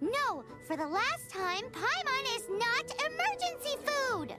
No, for the last time, Paimon is not emergency food!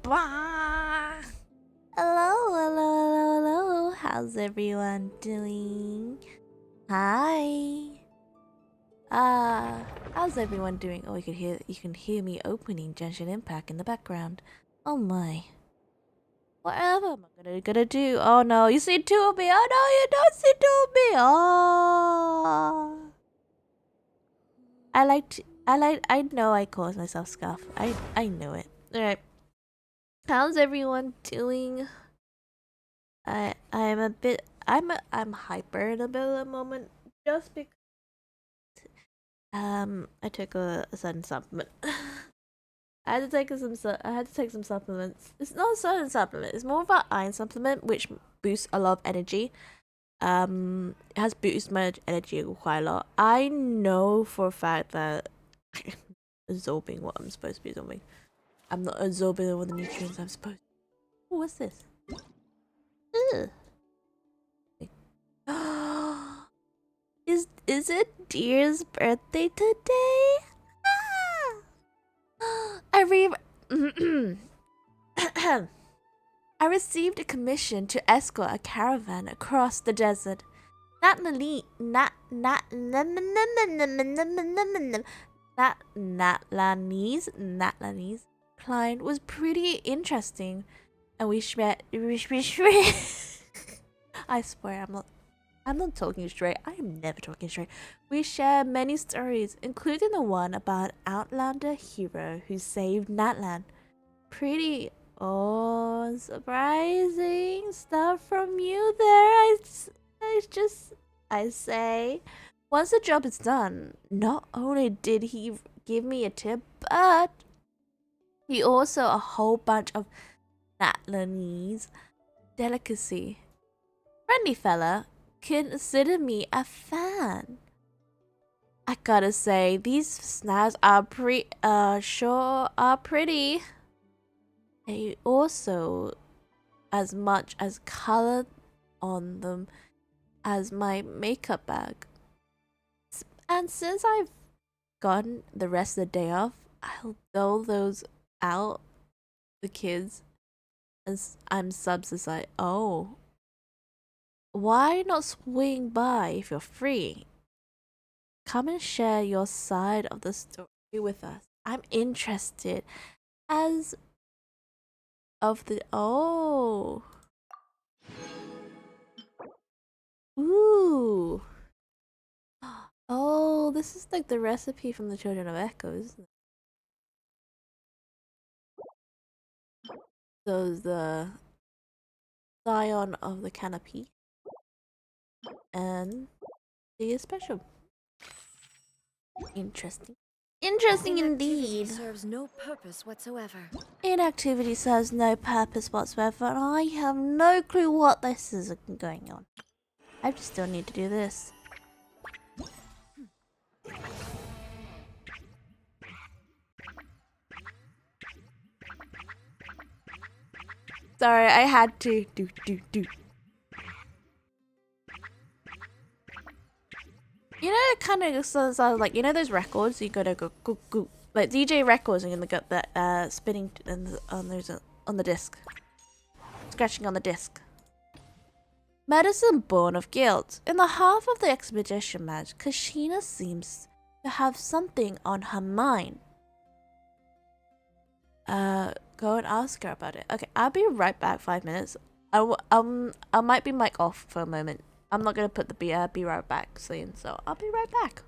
Bah. Hello, hello, hello, hello. How's everyone doing? Hi. How's everyone doing? Oh, you can hear me opening Genshin Impact in the background. Oh my. Whatever am I gonna do? Oh no, you see two of me. Oh no, you don't see two of me. Oh. I know I caused myself scuff. I know it. Alright. How's everyone doing? I'm hyper in a bit at the moment just because I took a sudden supplement. I had to take some supplements. It's not a certain supplement, it's more of an iron supplement which boosts a lot of energy. It has boosted my energy quite a lot. I know for a fact that absorbing what I'm supposed to be absorbing. I'm not absorbing all the nutrients I'm supposed to. Oh, what's this? Ugh. Is it Deer's birthday today? Ah! I received a commission to escort a caravan across the desert. Natlanese client was pretty interesting, and we met. I swear I'm not talking straight. I am never talking straight. We share many stories, including the one about Outlander hero who saved Natlan. Pretty surprising stuff from you there. I say. Once the job is done, not only did he give me a tip, but he also a whole bunch of Natlanese delicacy. Friendly fella, consider me a fan. I gotta say, these snacks are sure are pretty. They also as much as color on them as my makeup bag. And since I've gotten the rest of the day off, I'll dole those out the kids as I'm subsidized. Oh. Why not swing by if you're free? Come and share your side of the story with us. I'm interested as of the oh. Ooh. Oh, this is like the recipe from the Children of Echo, isn't it? So the scion of the canopy and the special. Interesting. Interesting indeed. Serves no purpose whatsoever. Inactivity serves no purpose whatsoever, and I have no clue what this is going on. I just still need to do this. Sorry, I had to do. You know, it kind of sounds like, you know those records you gotta go like DJ records, and you got that spinning on the disc, scratching on the disc. Medicine born of guilt. In the half of the expedition match, Kashina seems to have something on her mind. Go and ask her about it. Okay, I'll be right back. 5 minutes. I might be mic off for a moment. I'm not gonna put the be right back scene, so I'll be right back.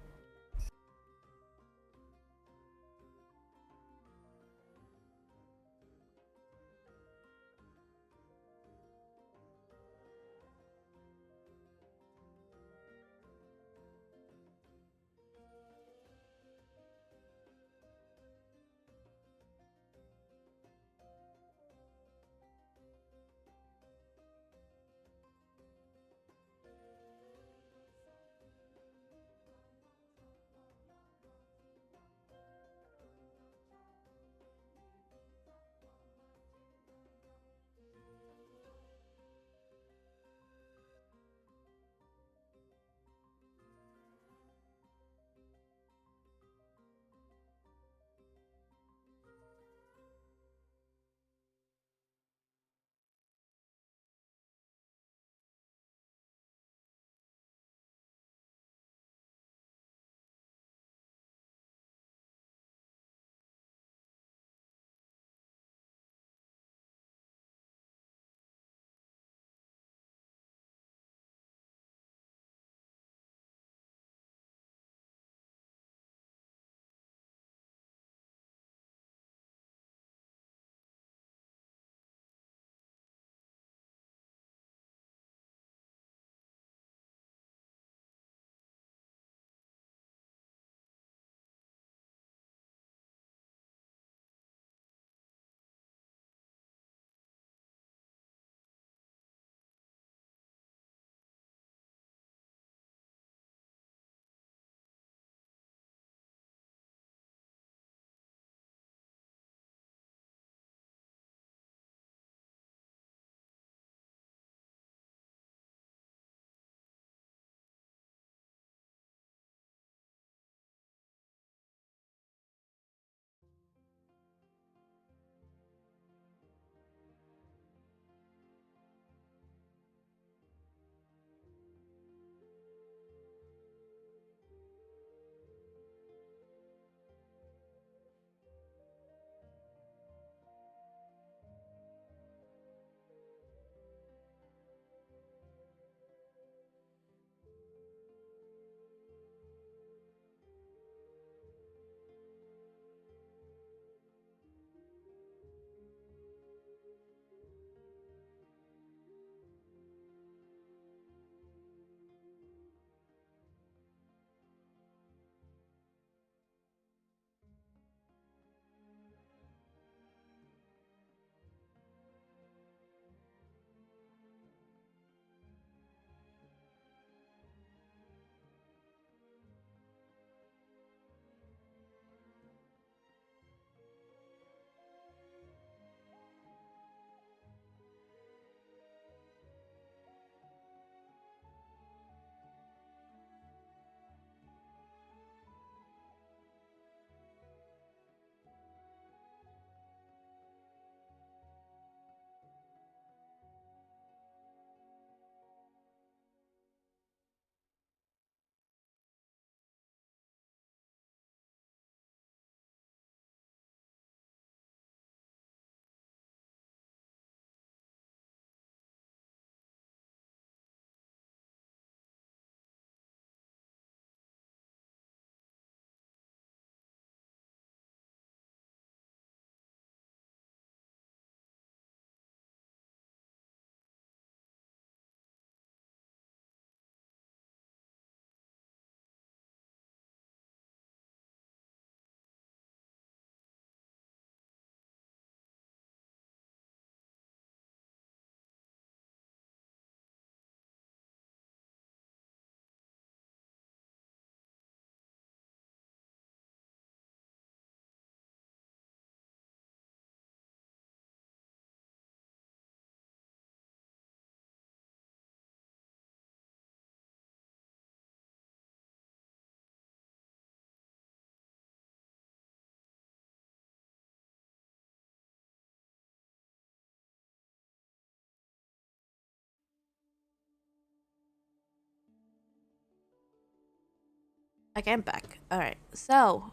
Okay, I'm back. Alright, so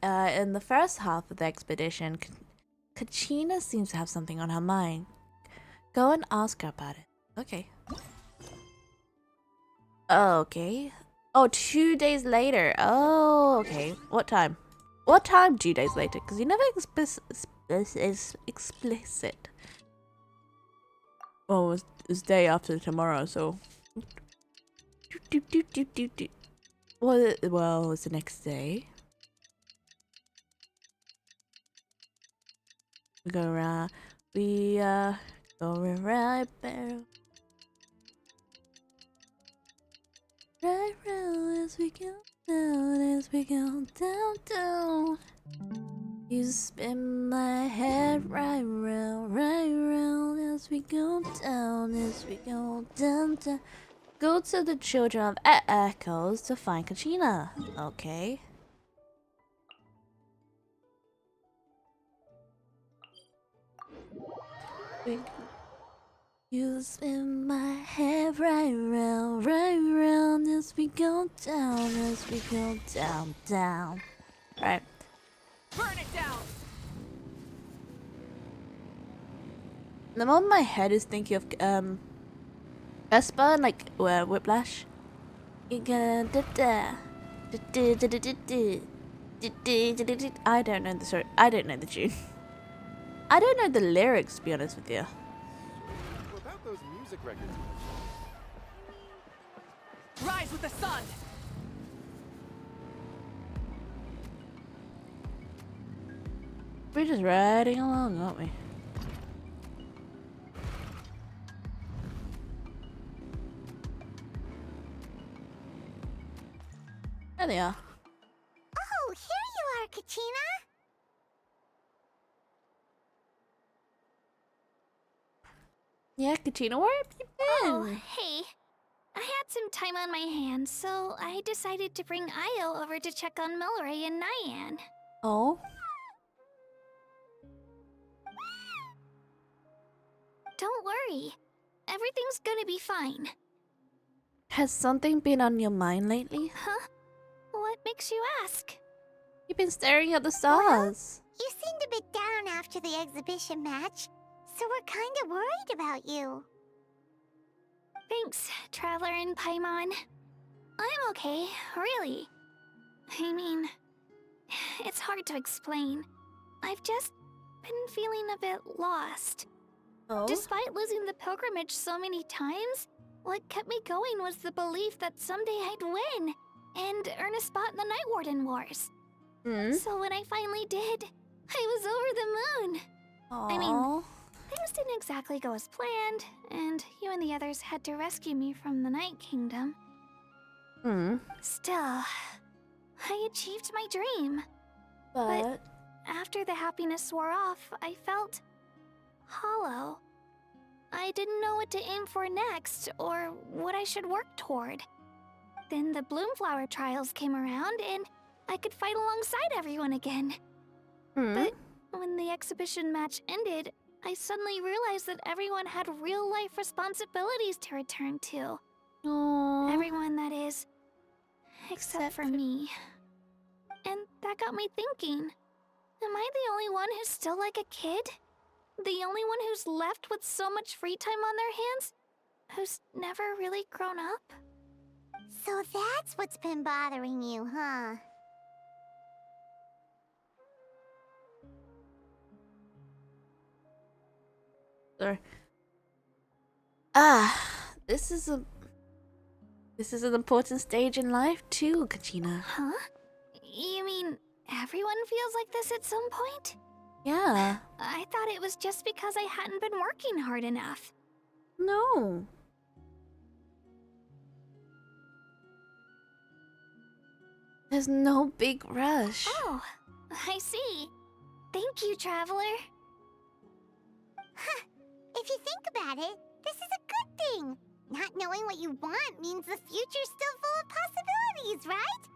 in the first half of the expedition, Kachina seems to have something on her mind. Go and ask her about it. Okay. Okay. Oh, 2 days later. Oh, okay. What time? What time 2 days later? Because you never is explicit. Oh, it's day after tomorrow, so. Well, it's the next day. We go around. We go right there. Right round as we go down, down. You spin my head right round as we go down, down. Go to the Children of Echoes to find Kachina. Okay. You spin my head right round as we go down, down. Right. Burn it down! The moment my head is thinking of Esper and like Whiplash. I don't know the story. I don't know the tune. I don't know the lyrics, to be honest with you. What about those music records? Rise with the sun! We're just riding along, aren't we? There they are. Oh, here you are, Kachina. Yeah, Kachina, where have you been? Oh, hey. I had some time on my hands, so I decided to bring Io over to check on Melray and Nyan. Oh. Don't worry. Everything's gonna be fine. Has something been on your mind lately? Huh? What makes you ask? You've been staring at the stars. You seemed a bit down after the exhibition match, so we're kinda worried about you. Thanks, Traveler and Paimon. I'm okay, really. I mean, it's hard to explain. I've just been feeling a bit lost. Oh. Despite losing the pilgrimage so many times, what kept me going was the belief that someday I'd win and earn a spot in the Night Warden Wars. So when I finally did, I was over the moon. Aww. I mean, things didn't exactly go as planned, and you and the others had to rescue me from the Night Kingdom. Still, I achieved my dream. But After the happiness wore off, I felt hollow. I didn't know what to aim for next, or what I should work toward. Then the Bloomflower trials came around, and I could fight alongside everyone again. But when the exhibition match ended, I suddenly realized that everyone had real-life responsibilities to return to. Aww. Everyone, that is. Except for me. And that got me thinking. Am I the only one who's still like a kid? The only one who's left with so much free time on their hands? Who's never really grown up? So that's what's been bothering you, huh? Sorry. This is an important stage in life too, Kachina. Huh? You mean everyone feels like this at some point? Yeah. I thought it was just because I hadn't been working hard enough. No. There's no big rush. Oh, I see. Thank you, Traveler. Huh. If you think about it, this is a good thing. Not knowing what you want means the future's still full of possibilities, right?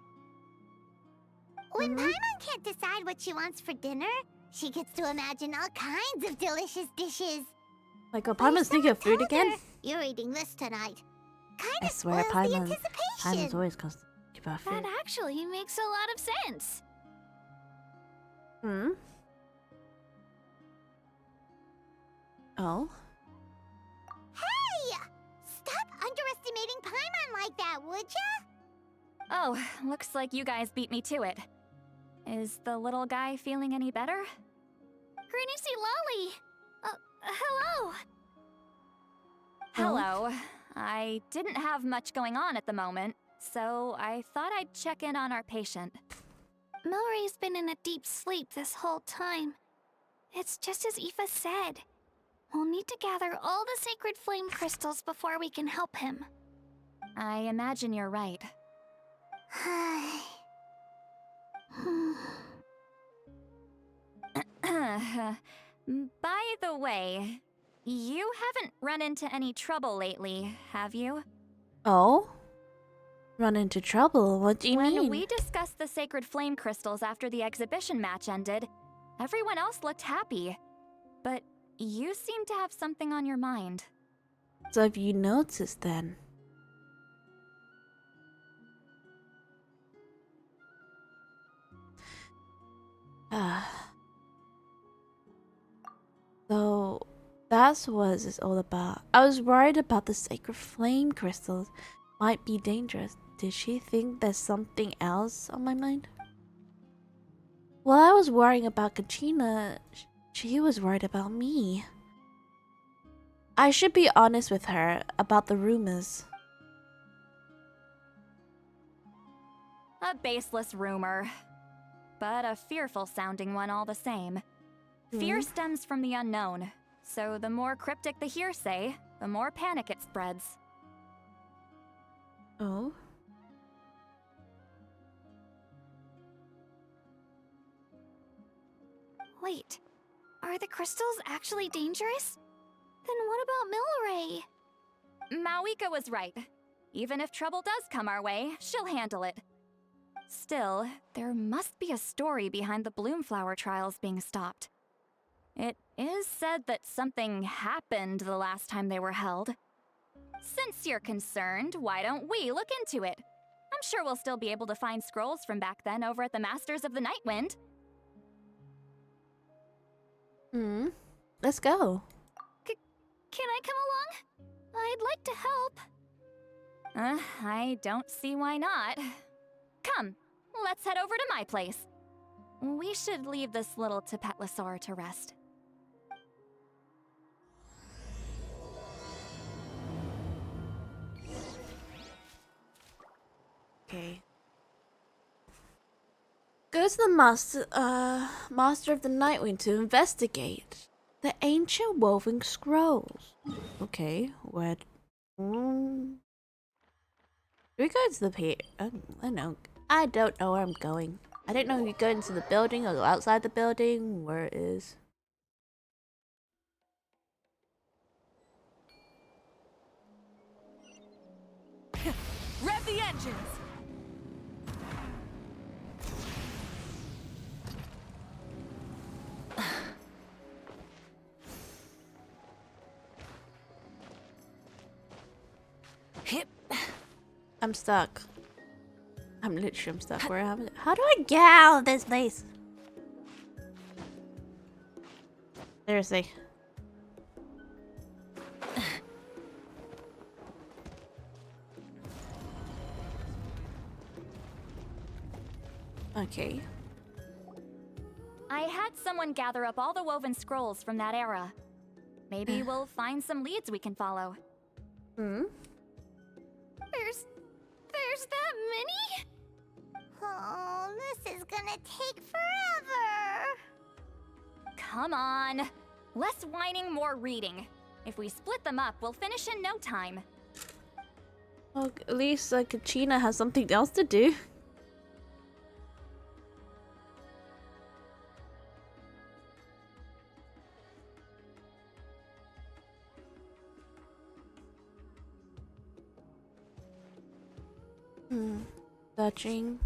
When Paimon can't decide what she wants for dinner, she gets to imagine all kinds of delicious dishes. My god, Paimon's thinking of food again? You're eating this tonight. Kind I of swear, spoils the Paimon's anticipation. always constipated. That actually makes a lot of sense. Hmm? Oh? Hey! Stop underestimating Paimon like that, would ya? Oh, looks like you guys beat me to it. Is the little guy feeling any better? Greenicy Lolly! Hello! Hello. I didn't have much going on at the moment, so I thought I'd check in on our patient. Milray's been in a deep sleep this whole time. It's just as Aoife said. We'll need to gather all the sacred flame crystals before we can help him. I imagine you're right. By the way, you haven't run into any trouble lately, have you? Oh? Run into trouble? What do you When mean? we discussed the sacred flame crystals after the exhibition match ended, everyone else looked happy. But you seem to have something on your mind. So have you noticed then? So that's what it's all about. I was worried about the sacred flame crystals might be dangerous. Did she think there's something else on my mind? While I was worrying about Katrina, she was worried about me. I should be honest with her about the rumors. A baseless rumor, but a fearful sounding one all the same. Fear stems from the unknown, so the more cryptic the hearsay, the more panic it spreads. Oh? Wait, are the crystals actually dangerous? Then what about Milray? Mawika was right. Even if trouble does come our way, she'll handle it. Still, there must be a story behind the Bloomflower trials being stopped. It is said that something happened the last time they were held. Since you're concerned, why don't we look into it? I'm sure we'll still be able to find scrolls from back then over at the Masters of the Nightwind. Let's go. Can I come along? I'd like to help. I don't see why not. Come, let's head over to my place. We should leave this little Tapetlosaur to rest. Okay. Go to the master of the Nightwind to investigate the ancient woven scrolls. Okay, where? Do we go to the pier? I don't know where I'm going. I don't know if you go into the building or go outside the building. Where it is? Rev the engines! I'm stuck. I'm stuck. Where am I? How do I get out of this place? Seriously. Okay. I had someone gather up all the woven scrolls from that era. Maybe we'll find some leads we can follow. There's that many? Oh, this is gonna take forever. Come on. Less whining, more reading. If we split them up, we'll finish in no time. Well, at least Katrina has something else to do. Searching.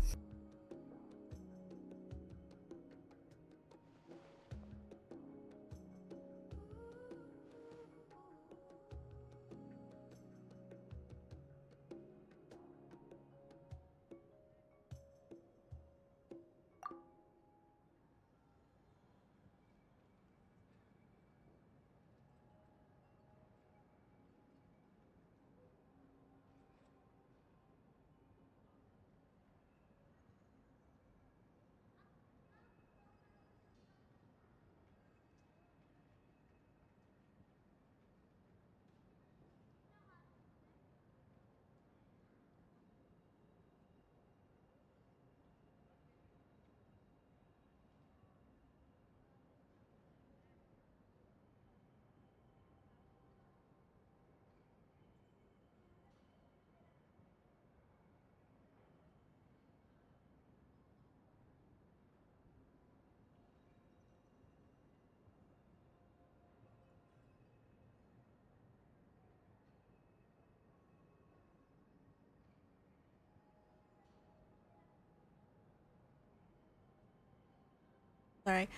Sorry.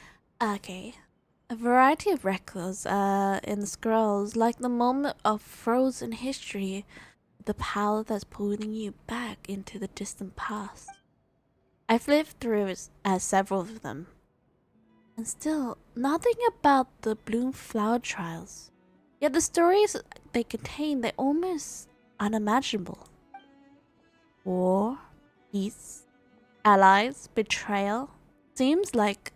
Okay. A variety of records in the scrolls, like the moment of frozen history, the power that's pulling you back into the distant past. I flipped through several of them, and still nothing about the Bloom Flower Trials. Yet the stories they contain, they're almost unimaginable. War, peace, allies, betrayal. Seems like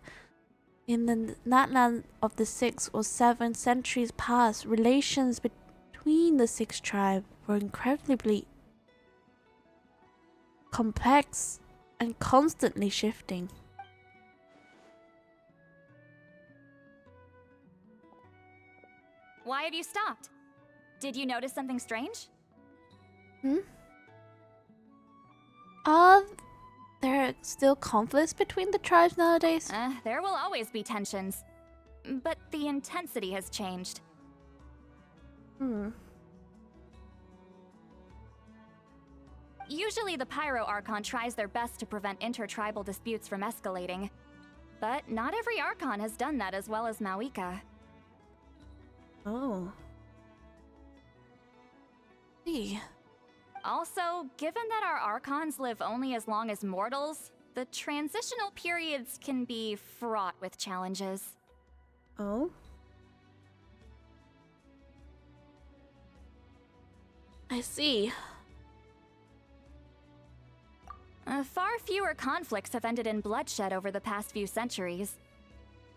in the Natlan of the 6 or 7 centuries past, relations between the 6 tribes were incredibly complex and constantly shifting. Why have you stopped? Did you notice something strange? Are there still conflicts between the tribes nowadays? There will always be tensions. But the intensity has changed. Usually the Pyro Archon tries their best to prevent intertribal disputes from escalating. But not every Archon has done that as well as Mawika. Oh. See. Also, given that our Archons live only as long as mortals, the transitional periods can be fraught with challenges. Oh? I see. Far fewer conflicts have ended in bloodshed over the past few centuries.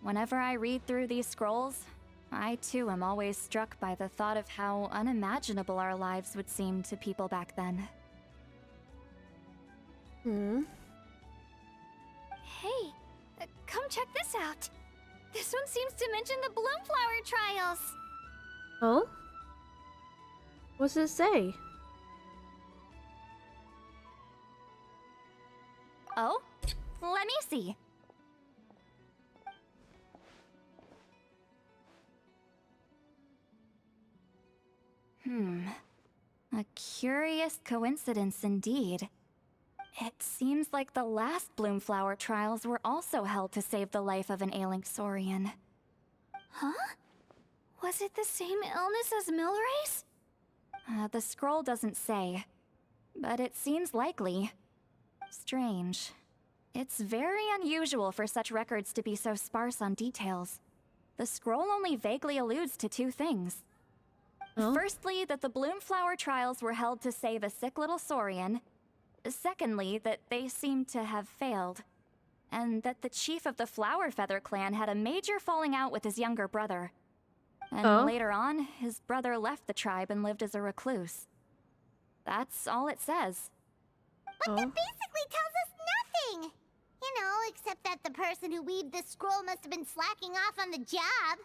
Whenever I read through these scrolls, I too am always struck by the thought of how unimaginable our lives would seem to people back then. Hey, come check this out. This one seems to mention the Bloomflower Trials. Oh? What's it say? Oh? Let me see. A curious coincidence indeed. It seems like the last Bloomflower trials were also held to save the life of an ailing Saurian. Huh? Was it the same illness as Milray's? The scroll doesn't say, but it seems likely. Strange. It's very unusual for such records to be so sparse on details. The scroll only vaguely alludes to two things. Oh? Firstly, that the Bloomflower trials were held to save a sick little Saurian. Secondly, that they seem to have failed. And that the chief of the Flower Feather clan had a major falling out with his younger brother. And Oh? later on, his brother left the tribe and lived as a recluse. That's all it says. But that basically tells us nothing! You know, except that the person who weaved this scroll must have been slacking off on the job.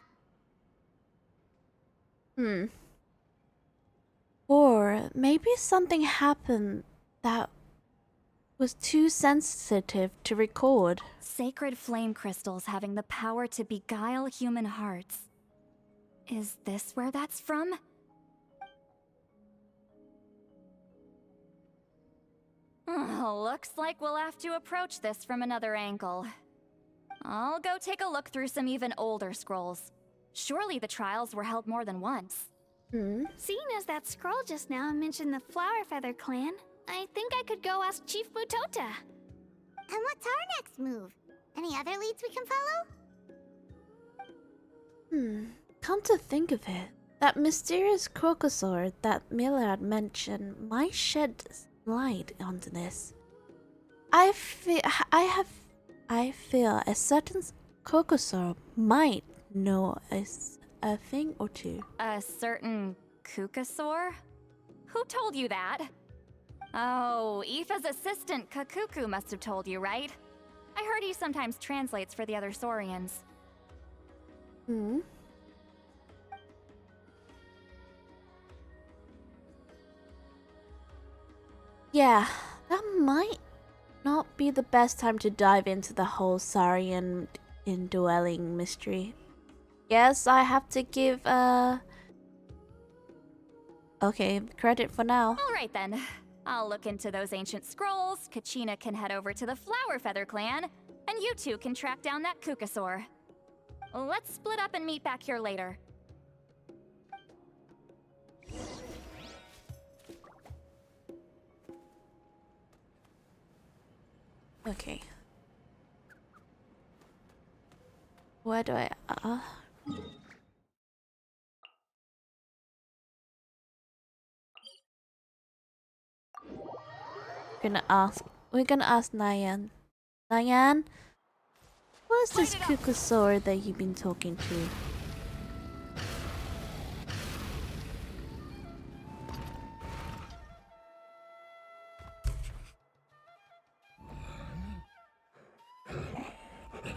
Or maybe something happened that was too sensitive to record. Sacred flame crystals having the power to beguile human hearts. Is this where that's from? Looks like we'll have to approach this from another angle. I'll go take a look through some even older scrolls. Surely the trials were held more than once. Seeing as that scroll just now mentioned the Flower Feather clan, I think I could go ask Chief Mutota. And what's our next move? Any other leads we can follow? Come to think of it, that mysterious crocosaur that Millard mentioned might shed light onto this. I feel a certain crocosaur might know a thing or two. A certain Kukasaur? Who told you that? Oh, Aoife's assistant Kakuku must have told you, right? I heard he sometimes translates for the other Saurians. Yeah, that might not be the best time to dive into the whole Saurian indwelling mystery. Guess I have to give okay, credit for now. Alright then. I'll look into those ancient scrolls, Kachina can head over to the Flower Feather clan, and you two can track down that Kukasaur. Let's split up and meet back here later. Okay. Where do I we're gonna ask Nyan. Nyan, who's this Kukusaur that you've been talking to?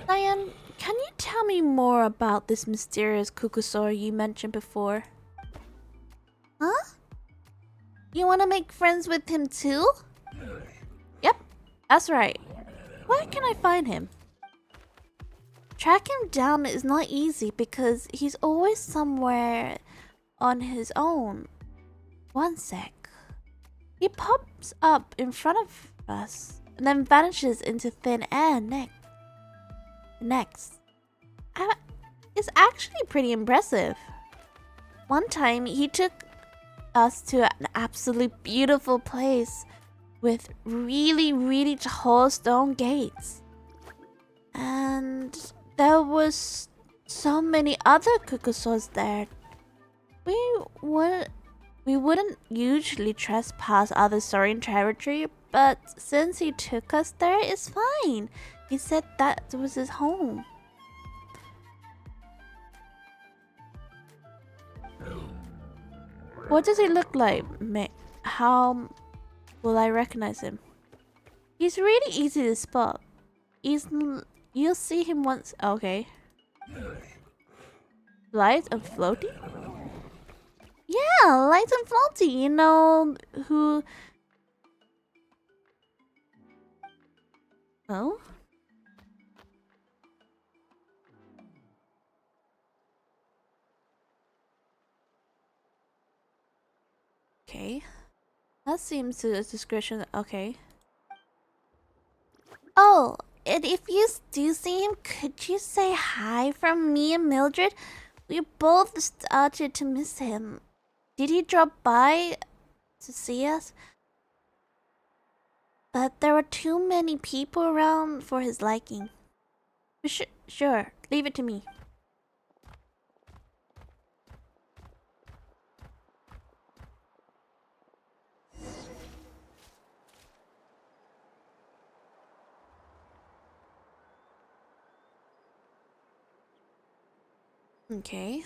Nyan, can you tell me more about this mysterious Kukusaur you mentioned before? Huh? You wanna make friends with him too? Yep, that's right. Where can I find him? Track him down is not easy because he's always somewhere on his own. One sec. He pops up in front of us and then vanishes into thin air next. It's actually pretty impressive. One time he took us to an absolutely beautiful place with really tall stone gates. And there was so many other Kukusaurs there. We wouldn't usually trespass other Saurian territory, but since he took us there, it's fine. He said that was his home. What does he look like? How will I recognize him? He's really easy to spot. You'll see him once. Okay. Light and floaty? Yeah, light and floaty. You know who? Oh? Okay. That seems to the description. Okay. Oh, and if you do see him, could you say hi from me and Mildred? We both started to miss him. Did he drop by to see us? But there were too many people around for his liking. Sure, leave it to me. Okay.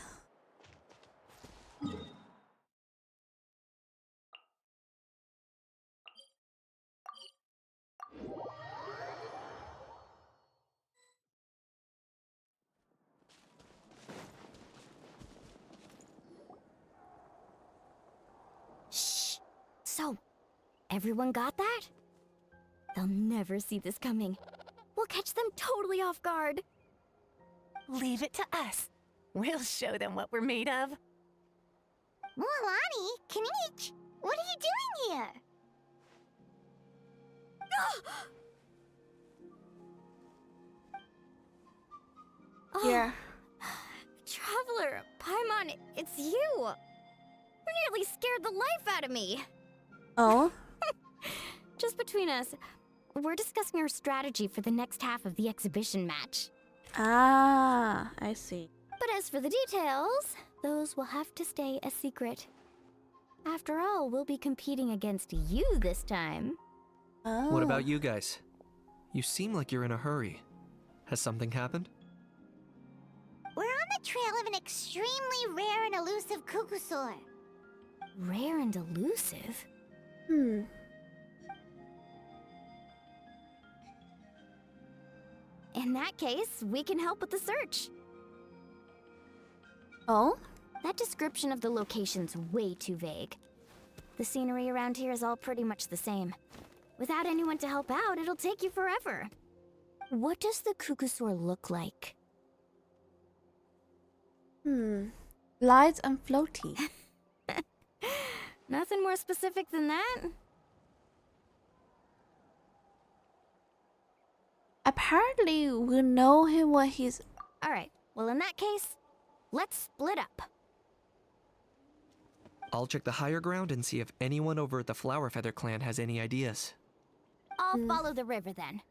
Shh. So, everyone got that? They'll never see this coming. We'll catch them totally off guard. Leave it to us. We'll show them what we're made of. Mualani, Kanich, what are you doing here? Yeah. Traveler, Paimon, it's you! You nearly scared the life out of me! Oh? Just between us, we're discussing our strategy for the next half of the exhibition match. Ah, I see. But as for the details, those will have to stay a secret. After all, we'll be competing against you this time. Oh. What about you guys? You seem like you're in a hurry. Has something happened? We're on the trail of an extremely rare and elusive Kukusaur. Rare and elusive? Hmm. In that case, we can help with the search. Oh? That description of the location's way too vague. The scenery around here is all pretty much the same. Without anyone to help out, it'll take you forever. What does the Kukusaur look like? Light and floaty. Nothing more specific than that? apparently we know him what he's. Alright, well, in that case, let's split up. I'll check the higher ground and see if anyone over at the Flower Feather clan has any ideas. I'll follow the river then.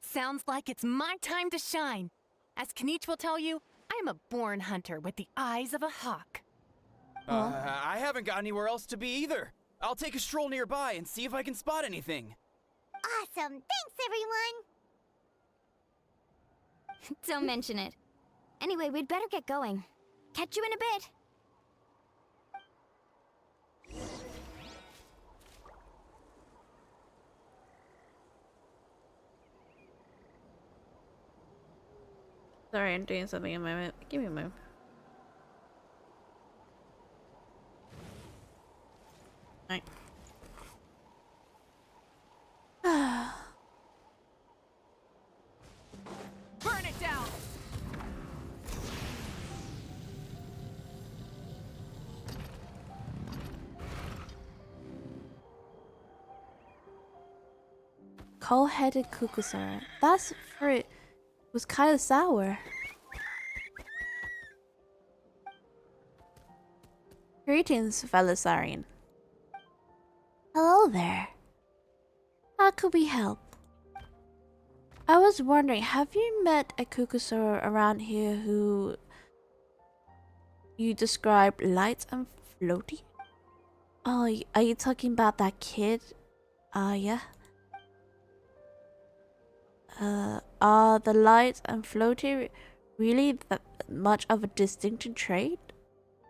Sounds like it's my time to shine. As Kanich will tell you, I'm a born hunter with the eyes of a hawk. I haven't got anywhere else to be either. I'll take a stroll nearby and see if I can spot anything. Awesome. Thanks, everyone. Don't mention it. Anyway, we'd better get going. Catch you in a bit. Sorry, I'm doing something in a moment. Give me a moment. Right. Burn it down! Cold-headed Kukusara. That's fruit. Was kind of sour. Greetings, Velisarian. Hello there. How could we help? I was wondering, have you met a Kukusara around here who you described light and floaty? Oh, are you talking about that kid? Yeah. Are the light and floaty really that much of a distinctive trait?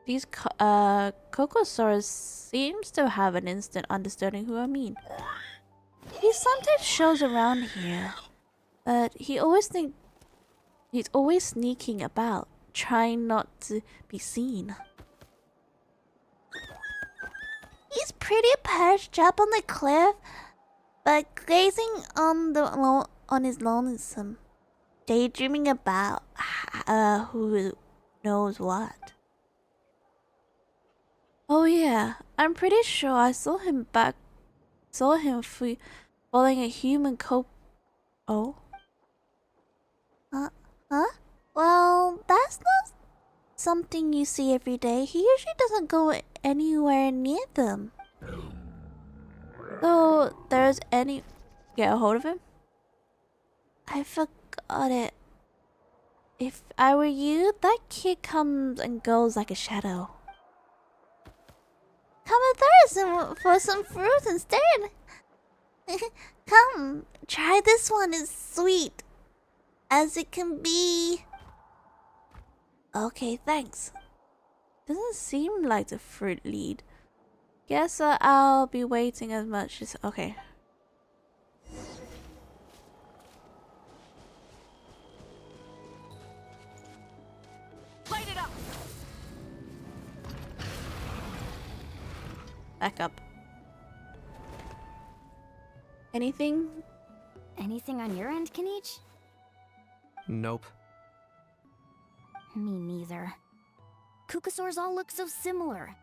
These Kokosaurus seems to have an instant understanding who I mean. He sometimes shows around here, but he's always sneaking about, trying not to be seen. He's pretty perched up on the cliff, but gazing on his lonesome, daydreaming about who knows what. Oh yeah, I'm pretty sure I saw him following a human Oh? Huh? Well, that's not something you see every day. He usually doesn't go anywhere near them. So, there's any... Get a hold of him? I forgot it. If I were you, that kid comes and goes like a shadow. Come with us for some fruit instead. Come, try this one. It's sweet as it can be. Okay, thanks. Doesn't seem like the fruit lead. Guess I'll be waiting as much as... Okay. Light it up! Back up. Anything? Anything on your end, Kanich? Nope. Me neither. Kukasaurs all look so similar.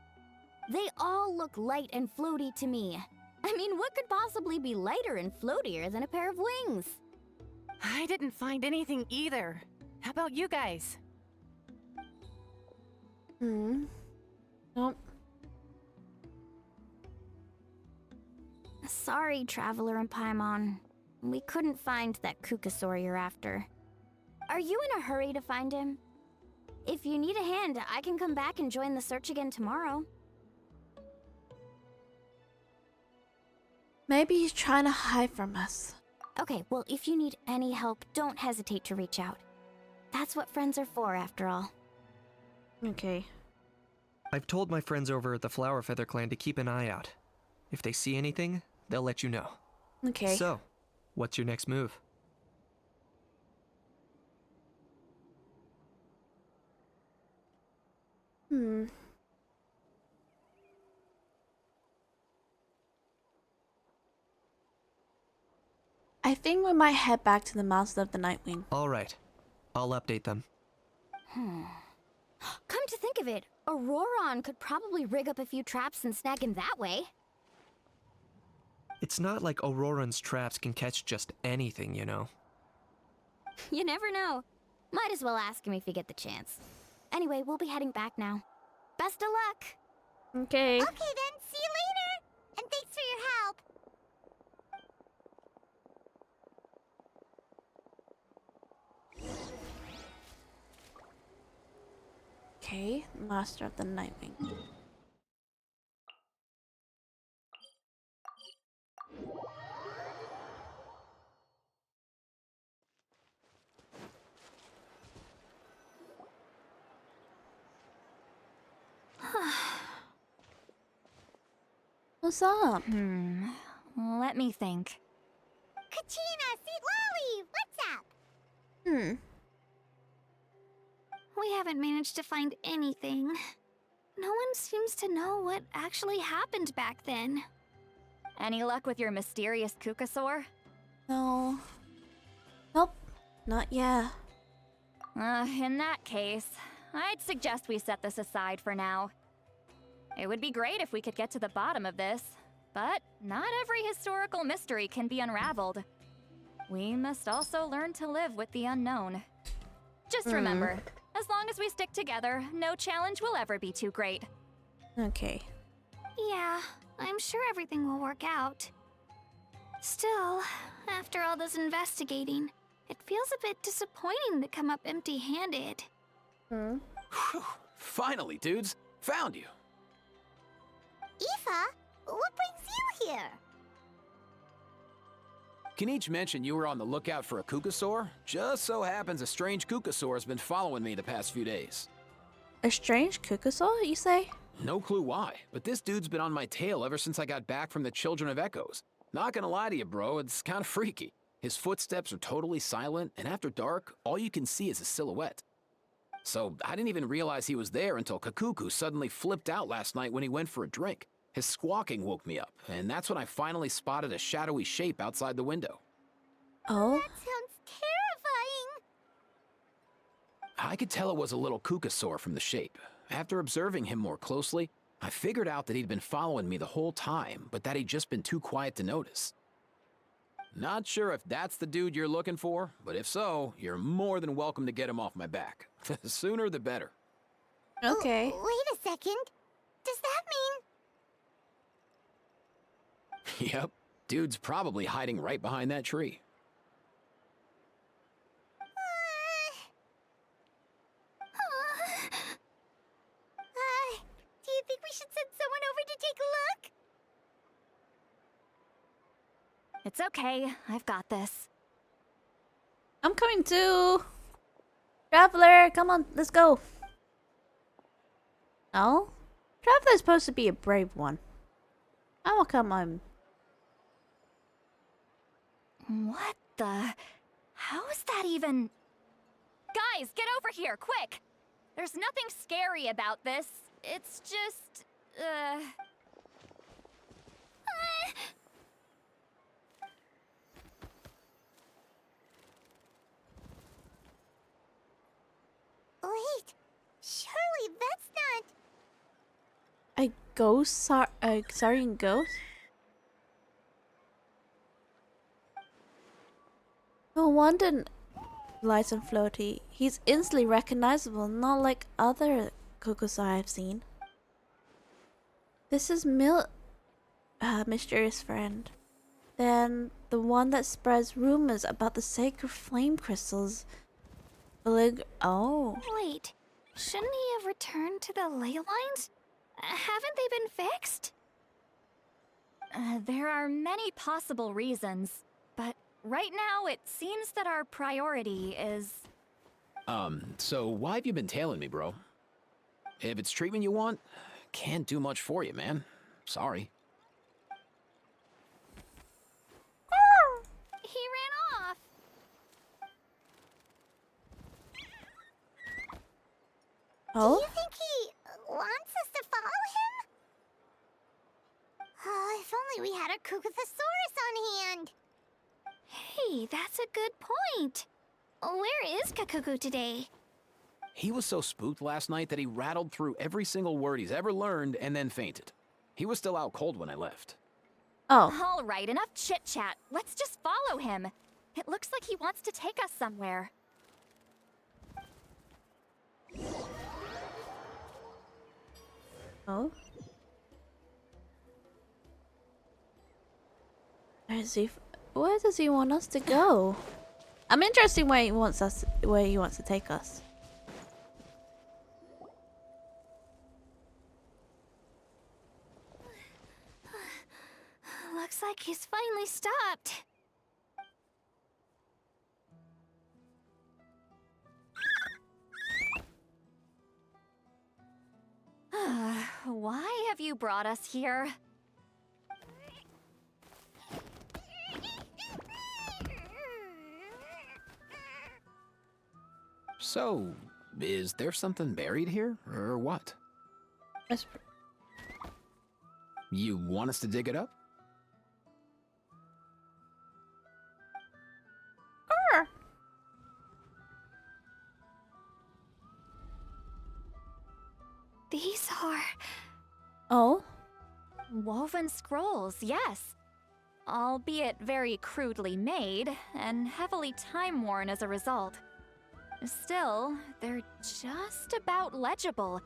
They all look light and floaty to me. I mean, what could possibly be lighter and floatier than a pair of wings? I didn't find anything either. How about you guys? Nope. Sorry, Traveler and Paimon. We couldn't find that Kukasaur you're after. Are you in a hurry to find him? If you need a hand, I can come back and join the search again tomorrow. Maybe he's trying to hide from us. Okay, well, if you need any help, don't hesitate to reach out. That's what friends are for, after all. Okay. I've told my friends over at the Flower Feather clan to keep an eye out. If they see anything, they'll let you know. Okay. So, what's your next move? I think we might head back to the Master of the Nightwing. Alright, I'll update them. Come to think of it, Auroron could probably rig up a few traps and snag him that way. It's not like Auroran's traps can catch just anything, you know. You never know. Might as well ask him if you get the chance. Anyway, we'll be heading back now. Best of luck! Okay. Okay then, see you later! And thanks for your help! Okay, Master of the Nightwing. What's up? Let me think. Kachina, Sweet Lolly, what's up? Hmm. We haven't managed to find anything. No one seems to know what actually happened back then. Any luck with your mysterious Kukasaur? No. Nope. Not yet. In that case, I'd suggest we set this aside for now. It would be great if we could get to the bottom of this, but not every historical mystery can be unraveled. We must also learn to live with the unknown. Just remember, as long as we stick together, no challenge will ever be too great. Okay. Yeah, I'm sure everything will work out. Still, after all this investigating, it feels a bit disappointing to come up empty-handed. Whew. Finally, dudes. Found you. Aoife, what brings you here? Kinich mentioned you were on the lookout for a Kukasaur. Just so happens a strange Kukasaur has been following me the past few days. A strange Kukasaur, you say? No clue why, but this dude's been on my tail ever since I got back from the Children of Echoes. Not gonna lie to you, bro, it's kinda freaky. His footsteps are totally silent, and after dark, all you can see is a silhouette. So I didn't even realize he was there until Kakuku suddenly flipped out last night when he went for a drink. His squawking woke me up, and that's when I finally spotted a shadowy shape outside the window. Oh? That sounds terrifying! I could tell it was a little Kukasaur from the shape. After observing him more closely, I figured out that he'd been following me the whole time, but that he'd just been too quiet to notice. Not sure if that's the dude you're looking for, but if so, you're more than welcome to get him off my back. The sooner the better. Okay. Oh, wait a second. Does that mean... Yep, dude's probably hiding right behind that tree. Do you think we should send someone over to take a look? It's okay, I've got this. I'm coming too. Traveler, come on, let's go. No? Traveler's supposed to be a brave one. How come I'm... What the? How is that even? Guys, get over here, quick! There's nothing scary about this. It's just, Wait, surely that's not... A ghost? A Saurian ghost? No wonder Lights and Floaty. He's instantly recognizable, not like other Kukusai I've seen. This is Mysterious Friend. Then the one that spreads rumors about the sacred flame crystals. Oh. Wait, shouldn't he have returned to the ley lines? Haven't they been fixed? there are many possible reasons, but right now it seems that our priority is... So why have you been tailing me, bro? If it's treatment you want, can't do much for you, man. Sorry. He ran off. Oh? Do you think he wants us to follow him? Oh, if only we had a Kukathosaurus on hand. Hey, that's a good point. Where is Kakuku today? He was so spooked last night that he rattled through every single word he's ever learned and then fainted. He was still out cold when I left. Oh, All right, enough chit-chat. Let's just follow him. It looks like he wants to take us somewhere. oh. Where does he want us to go? I'm interested where he wants to take us. Looks like he's finally stopped. Why have you brought us here? So, is there something buried here, or what? That's You want us to dig it up? These are... Oh, Woven scrolls, yes. Albeit very crudely made, and heavily time-worn as a result. Still, they're just about legible.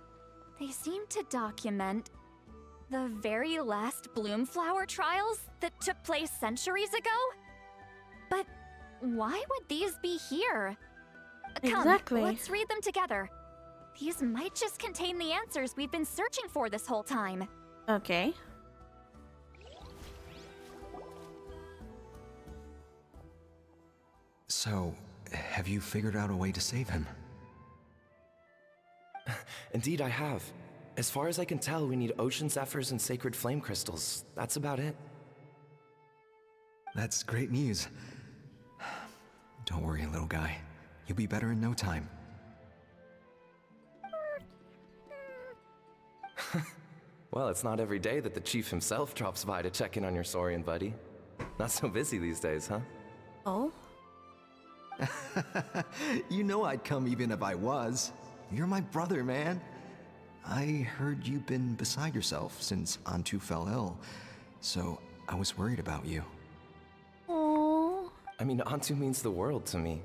They seem to document the very last Bloomflower trials that took place centuries ago? But why would these be here? Come, Exactly. let's read them together. These might just contain the answers we've been searching for this whole time. okay. So, have you figured out a way to save him? Indeed, I have. As far as I can tell, we need ocean zephyrs and sacred flame crystals. That's about it. That's great news. Don't worry, little guy. You'll be better in no time. Well, it's not every day that the chief himself drops by to check in on your Saurian buddy. Not so busy these days, huh? Oh, You know I'd come even if I was. You're my brother, man. I heard you've been beside yourself since Antu fell ill, so I was worried about you. oh. I mean, Antu means the world to me.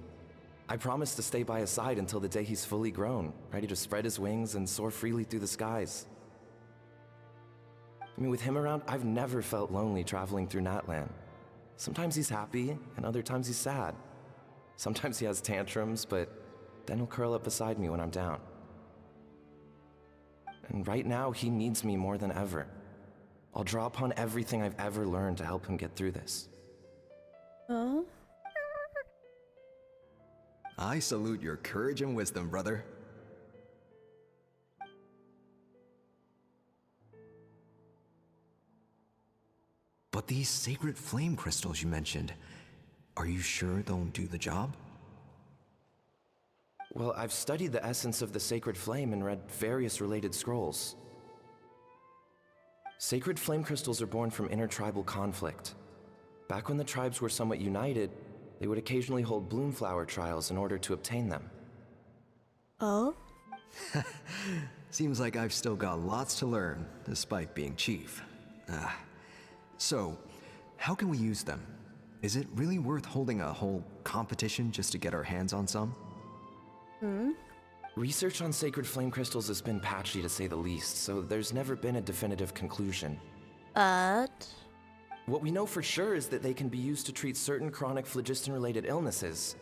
I promised to stay by his side until the day he's fully grown, ready to spread his wings and soar freely through the skies. I mean, with him around, I've never felt lonely traveling through Natlan. Sometimes he's happy, and other times he's sad. Sometimes he has tantrums, but then he'll curl up beside me when I'm down. And right now, he needs me more than ever. I'll draw upon everything I've ever learned to help him get through this. Oh. I salute your courage and wisdom, brother. But these sacred flame crystals you mentioned, are you sure they'll do the job? Well, I've studied the essence of the sacred flame and read various related scrolls. Sacred flame crystals are born from intertribal conflict. Back when the tribes were somewhat united, they would occasionally hold bloomflower trials in order to obtain them. Oh. Seems like I've still got lots to learn, despite being chief. So, how can we use them? Is it really worth holding a whole competition just to get our hands on some? Research on sacred flame crystals has been patchy to say the least, so there's never been a definitive conclusion. But What we know for sure is that they can be used to treat certain chronic phlogiston-related illnesses.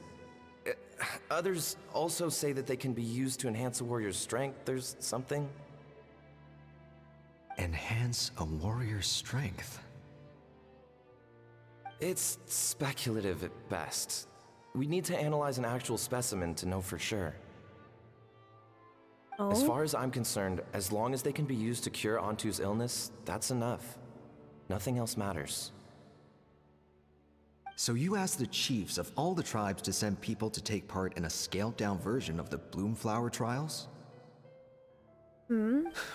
Others also say that they can be used to enhance a warrior's strength. There's something. Enhance a warrior's strength. It's speculative at best. We need to analyze an actual specimen to know for sure. As far as I'm concerned, as long as they can be used to cure Antu's illness, that's enough. Nothing else matters. So you asked the chiefs of all the tribes to send people to take part in a scaled-down version of the Bloomflower trials?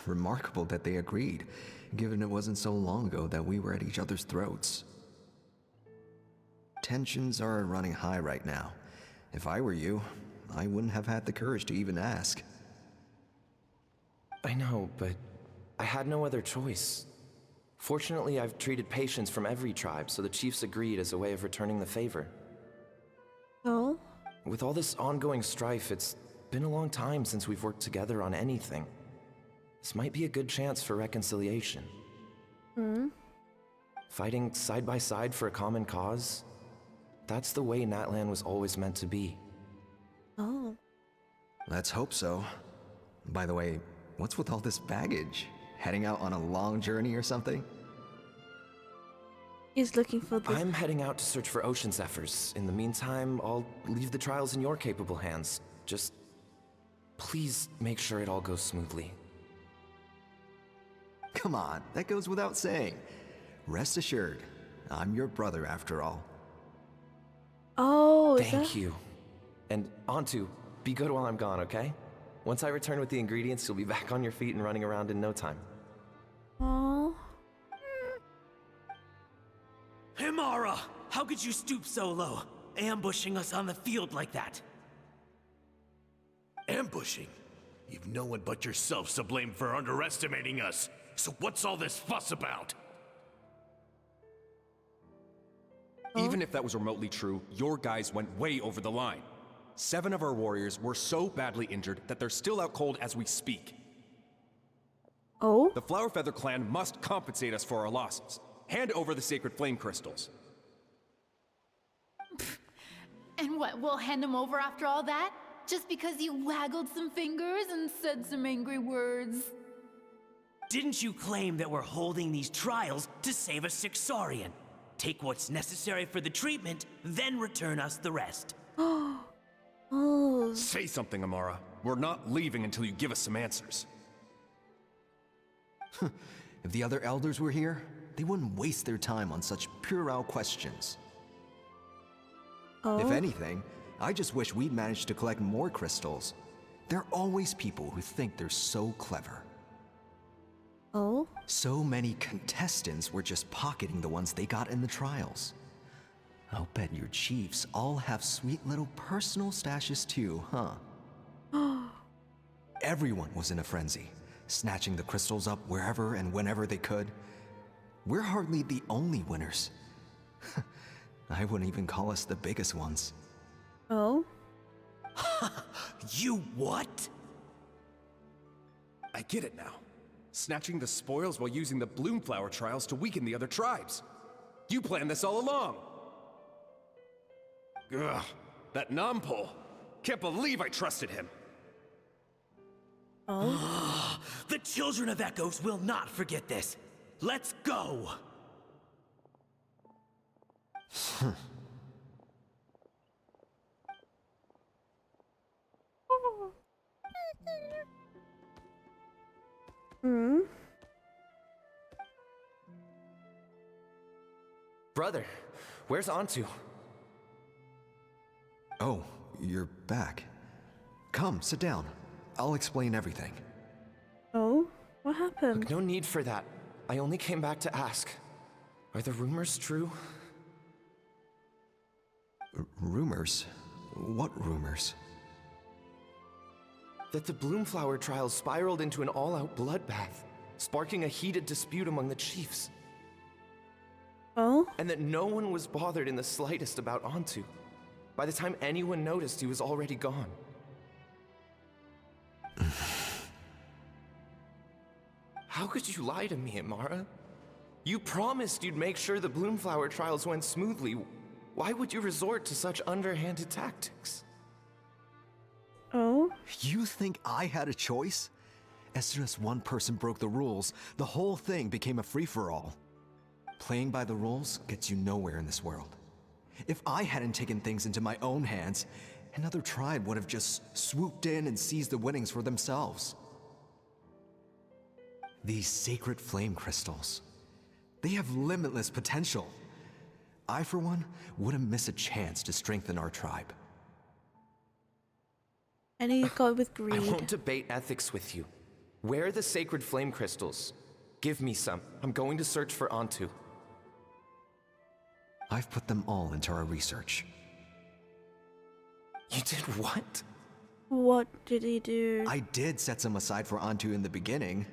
Remarkable that they agreed, given it wasn't so long ago that we were at each other's throats. Tensions are running high right now. If I were you, I wouldn't have had the courage to even ask. I know, but I had no other choice. Fortunately, I've treated patients from every tribe, so the chiefs agreed as a way of returning the favor. Oh? With all this ongoing strife, it's been a long time since we've worked together on anything. This might be a good chance for reconciliation. Fighting side by side for a common cause? That's the way Natlan was always meant to be. Oh. Let's hope so. By the way, what's with all this baggage? Heading out on a long journey or something? He's looking for the... I'm heading out to search for Ocean Zephyrs. In the meantime, I'll leave the trials in your capable hands. Just please make sure it all goes smoothly. Come on, that goes without saying. Rest assured, I'm your brother after all. Oh, Thank you. And Antu, be good while I'm gone, okay? Once I return with the ingredients, you'll be back on your feet and running around in no time. Oh. Himara! How could you stoop so low, ambushing us on the field like that? Ambushing? You've no one but yourselves to blame for underestimating us. So what's all this fuss about? Even if that was remotely true, your guys went way over the line. 7 of our warriors were so badly injured that they're still out cold as we speak. Oh? The Flower Feather clan must compensate us for our losses. Hand over the sacred flame crystals. And what, we'll hand them over after all that? Just because you waggled some fingers and said some angry words? Didn't you claim that we're holding these trials to save a Sixorian? Take what's necessary for the treatment, then return us the rest. Oh. Say something, Amara. We're not leaving until you give us some answers. If the other elders were here, they wouldn't waste their time on such puerile questions. Oh? If anything, I just wish we'd managed to collect more crystals. There are always people who think they're so clever. Oh? So many contestants were just pocketing the ones they got in the trials. I'll bet your chiefs all have sweet little personal stashes too, huh? Everyone was in a frenzy, snatching the crystals up wherever and whenever they could. We're hardly the only winners. I wouldn't even call us the biggest ones. Oh? You what? I get it now. Snatching the spoils while using the Bloomflower trials to weaken the other tribes. You planned this all along. Ugh, that Nampol. Can't believe I trusted him. Oh? The children of Echoes will not forget this. Let's go! Brother, where's Antu? Oh, you're back. Come, sit down. I'll explain everything. Oh? What happened? Look, no need for that. I only came back to ask. Are the rumors true? Rumors? What rumors? That the Bloomflower trials spiraled into an all-out bloodbath, sparking a heated dispute among the chiefs. Oh? And that no one was bothered in the slightest about Antu. By the time anyone noticed, he was already gone. How could you lie to me, Amara? You promised you'd make sure the Bloomflower trials went smoothly. Why would you resort to such underhanded tactics? Oh? You think I had a choice? As soon as one person broke the rules, the whole thing became a free-for-all. Playing by the rules gets you nowhere in this world. If I hadn't taken things into my own hands, another tribe would have just swooped in and seized the winnings for themselves. These sacred flame crystals, they have limitless potential. I, for one, wouldn't miss a chance to strengthen our tribe. And he got with I greed. won't debate ethics with you. Where are the sacred flame crystals? Give me some. I'm going to search for Antu. I've put them all into our research. You did what? What did he do? I did set some aside for Antu in the beginning,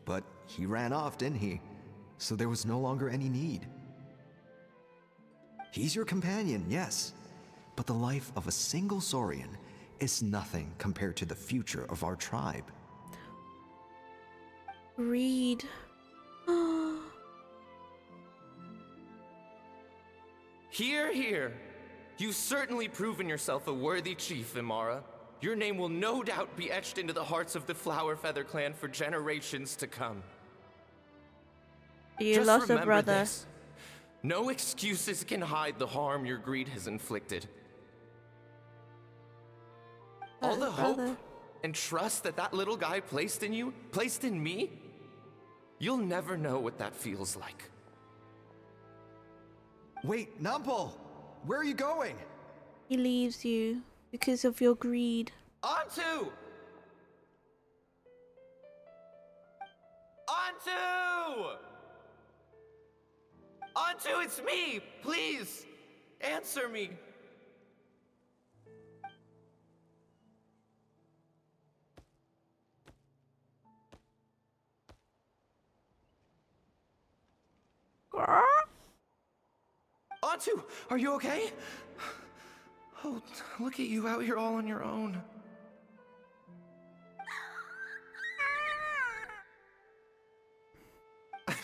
but he ran off, didn't he? so there was no longer any need. He's your companion, yes, but the life of a single Saurian is nothing compared to the future of our tribe. Read. Hear, hear. You've certainly proven yourself a worthy chief, Imara. Your name will no doubt be etched into the hearts of the Flower Feather clan for generations to come. You Just lost a remember brother. this. No excuses can hide the harm your greed has inflicted. All the hope and trust that that little guy placed in you, placed in me, you'll never know what that feels like. Wait, Nampal! Where are you going? He leaves you because of your greed. Onto! Onto! Onto, it's me! Please! Answer me! Onto, are you okay? Oh, look at you out here all on your own.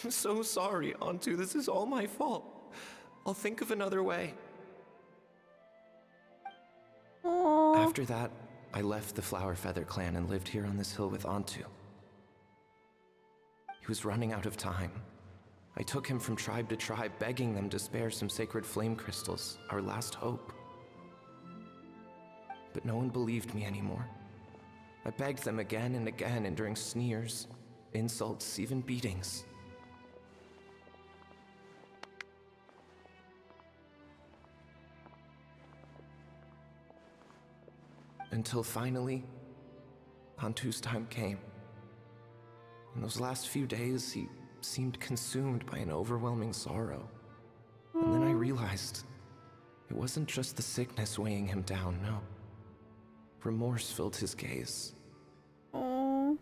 I'm so sorry, Onto. This is all my fault. I'll think of another way. Aww. After that, I left the Flower Feather clan and lived here on this hill with Onto. He was running out of time. I took him from tribe to tribe, begging them to spare some sacred flame crystals, our last hope. But no one believed me anymore. I begged them again and again, enduring sneers, insults, even beatings. Until finally, Ontu's time came. In those last few days, he seemed consumed by an overwhelming sorrow. And then I realized it wasn't just the sickness weighing him down, no. Remorse filled his gaze. Aww.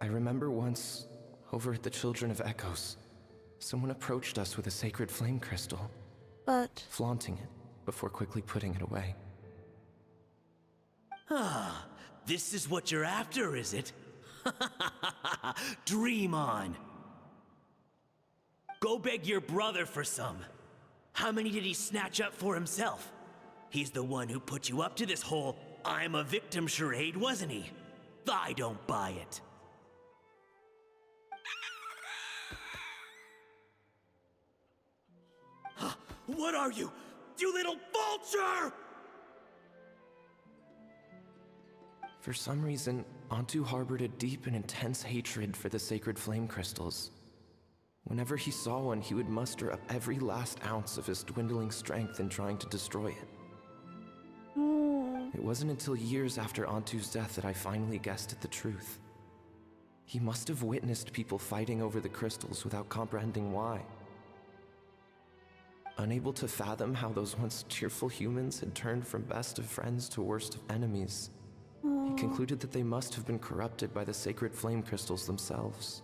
I remember once, over at the Children of Echoes, someone approached us with a sacred flame crystal. But flaunting it before quickly putting it away. Ah, this is what you're after, is it? Dream on. Go beg your brother for some. How many did he snatch up for himself? He's the one who put you up to this whole I'm a victim charade, wasn't he? I don't buy it. What are you? You little vulture! For some reason, Ontu harbored a deep and intense hatred for the sacred flame crystals. Whenever he saw one, he would muster up every last ounce of his dwindling strength in trying to destroy it. It wasn't until years after Ontu's death that I finally guessed at the truth. He must have witnessed people fighting over the crystals without comprehending why. Unable to fathom how those once cheerful humans had turned from best of friends to worst of enemies, he concluded that they must have been corrupted by the sacred flame crystals themselves.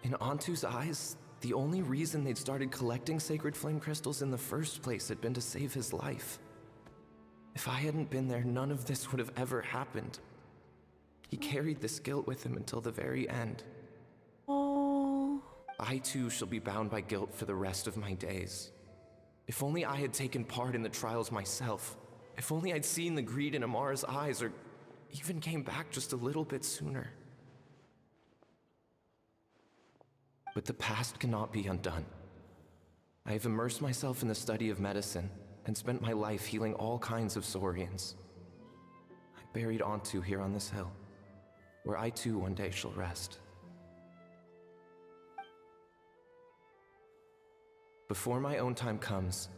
In Ontu's eyes, the only reason they'd started collecting sacred flame crystals in the first place had been to save his life. If I hadn't been there, none of this would have ever happened. He carried this guilt with him until the very end. I too shall be bound by guilt for the rest of my days. If only I had taken part in the trials myself. If only I'd seen the greed in Amara's eyes, or even came back just a little bit sooner. But the past cannot be undone. I have immersed myself in the study of medicine and spent my life healing all kinds of Saurians. I buried Ontu here on this hill, where I too one day shall rest. Before my own time comes,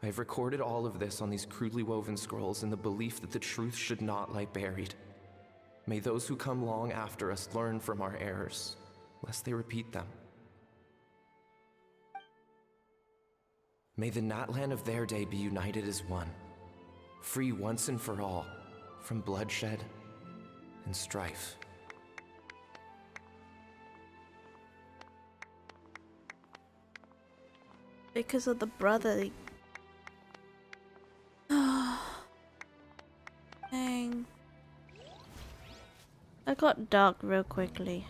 I have recorded all of this on these crudely woven scrolls in the belief that the truth should not lie buried. May those who come long after us learn from our errors, lest they repeat them. May the Natlan of their day be united as one, free once and for all from bloodshed, and strife. Because of the brother. Dang. I got dark real quickly.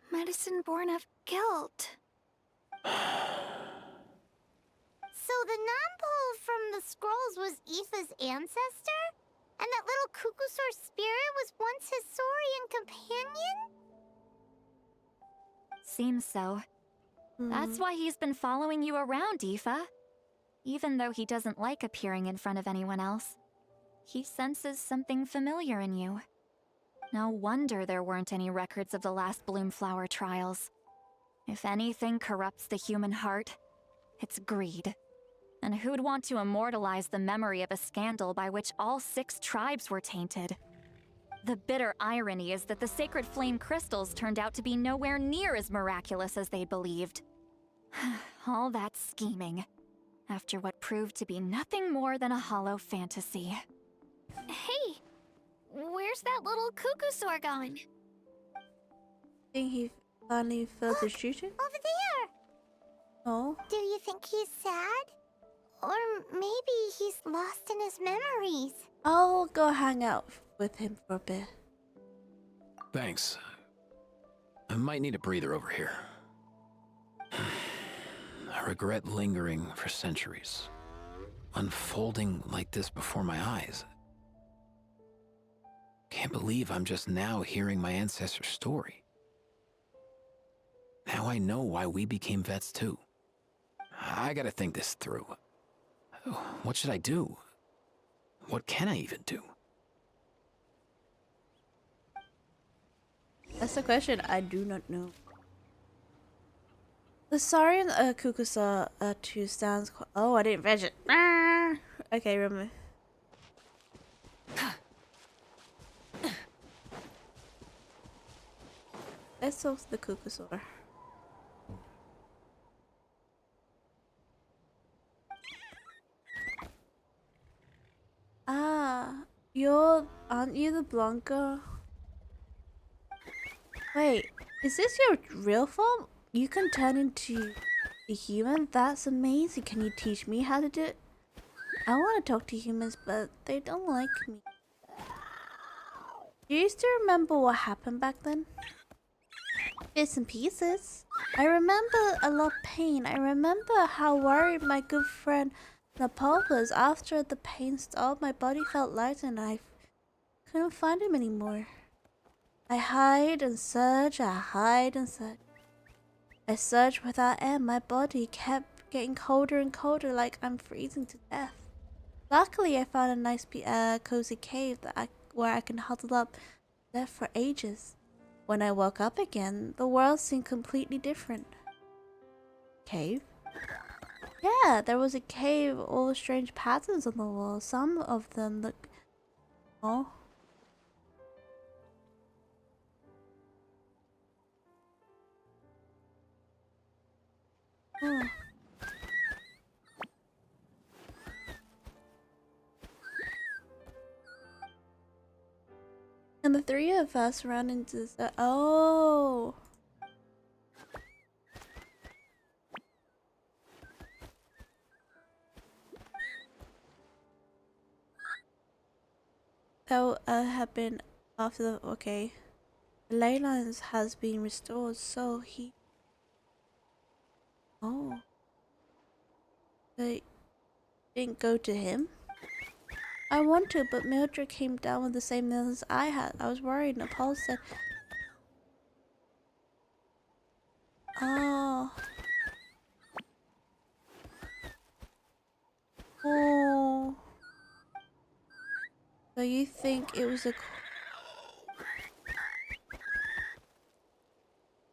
Medicine born of guilt. So the non-pole from the scrolls was Aoife's ancestor? And that little Kukusaur spirit was once his Saurian companion? Seems so. That's why he's been following you around, Aoife. Even though he doesn't like appearing in front of anyone else, he senses something familiar in you. No wonder there weren't any records of the last Bloomflower trials. If anything corrupts the human heart, it's greed. And who'd want to immortalize the memory of a scandal by which all 6 tribes were tainted? The bitter irony is that the sacred flame crystals turned out to be nowhere near as miraculous as they believed. All that scheming, after what proved to be nothing more than a hollow fantasy. Hey, where's that little Kukusaur gone? Think he finally felt the shooting? Over there! Oh. Do you think he's sad? Or maybe he's lost in his memories? I'll go hang out with him for a bit. Thanks. I might need a breather over here. I regret lingering for centuries, unfolding like this before my eyes. Can't believe I'm just now hearing my ancestor's story. Now I know why we became vets too. I gotta think this through. What should I do? What can I even do? That's the question I do not know. The Saurian Kukusaur 2 stands. Oh, I didn't fetch it. Okay, remember. Let's talk to the Kukusaur. Ah, aren't you the blonde girl? Wait, is this your real form? You can turn into a human? That's amazing. Can you teach me how to do it? I want to talk to humans, but they don't like me. Do you still remember what happened back then? Bits and pieces. I remember a lot of pain. I remember how worried my good friend Nepal was. After the pain stopped, my body felt light and I couldn't find him anymore. I hide and search, I hide and search. I searched without end. My body kept getting colder and colder, like I'm freezing to death. Luckily, I found a nice cozy cave where I can huddle up there for ages. When I woke up again, the world seemed completely different. Cave? Yeah, there was a cave, all strange patterns on the wall. Some of them look... Oh. Oh. And the 3 of us ran into the... Oh! That would have been after the... Okay. The ley lines has been restored, so he... Oh. They didn't go to him? I want to, but Mildred came down with the same nails I had. I was worried. Nepal said... Oh. Oh. So you think it was a...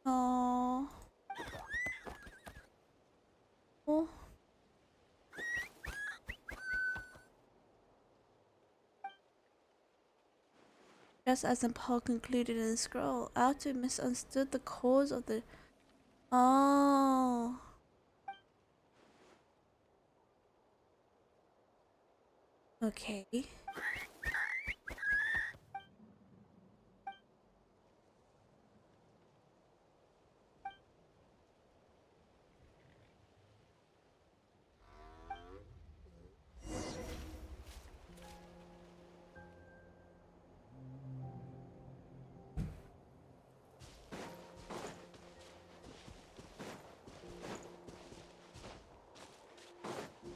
Oh. Oh. Just as Nepal concluded in the scroll, Altu misunderstood the cause of the... Oh. Okay.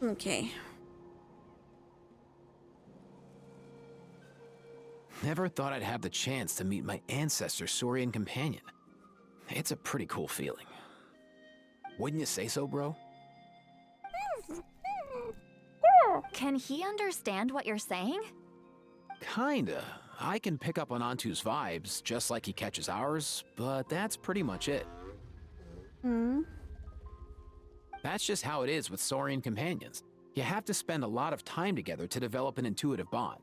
Okay. Never thought I'd have the chance to meet my ancestor Saurian companion. It's a pretty cool feeling. Wouldn't you say so, bro? Can he understand what you're saying? Kinda. I can pick up on Antu's vibes, just like he catches ours, but that's pretty much it. Hmm. That's just how it is with Saurian companions. You have to spend a lot of time together to develop an intuitive bond.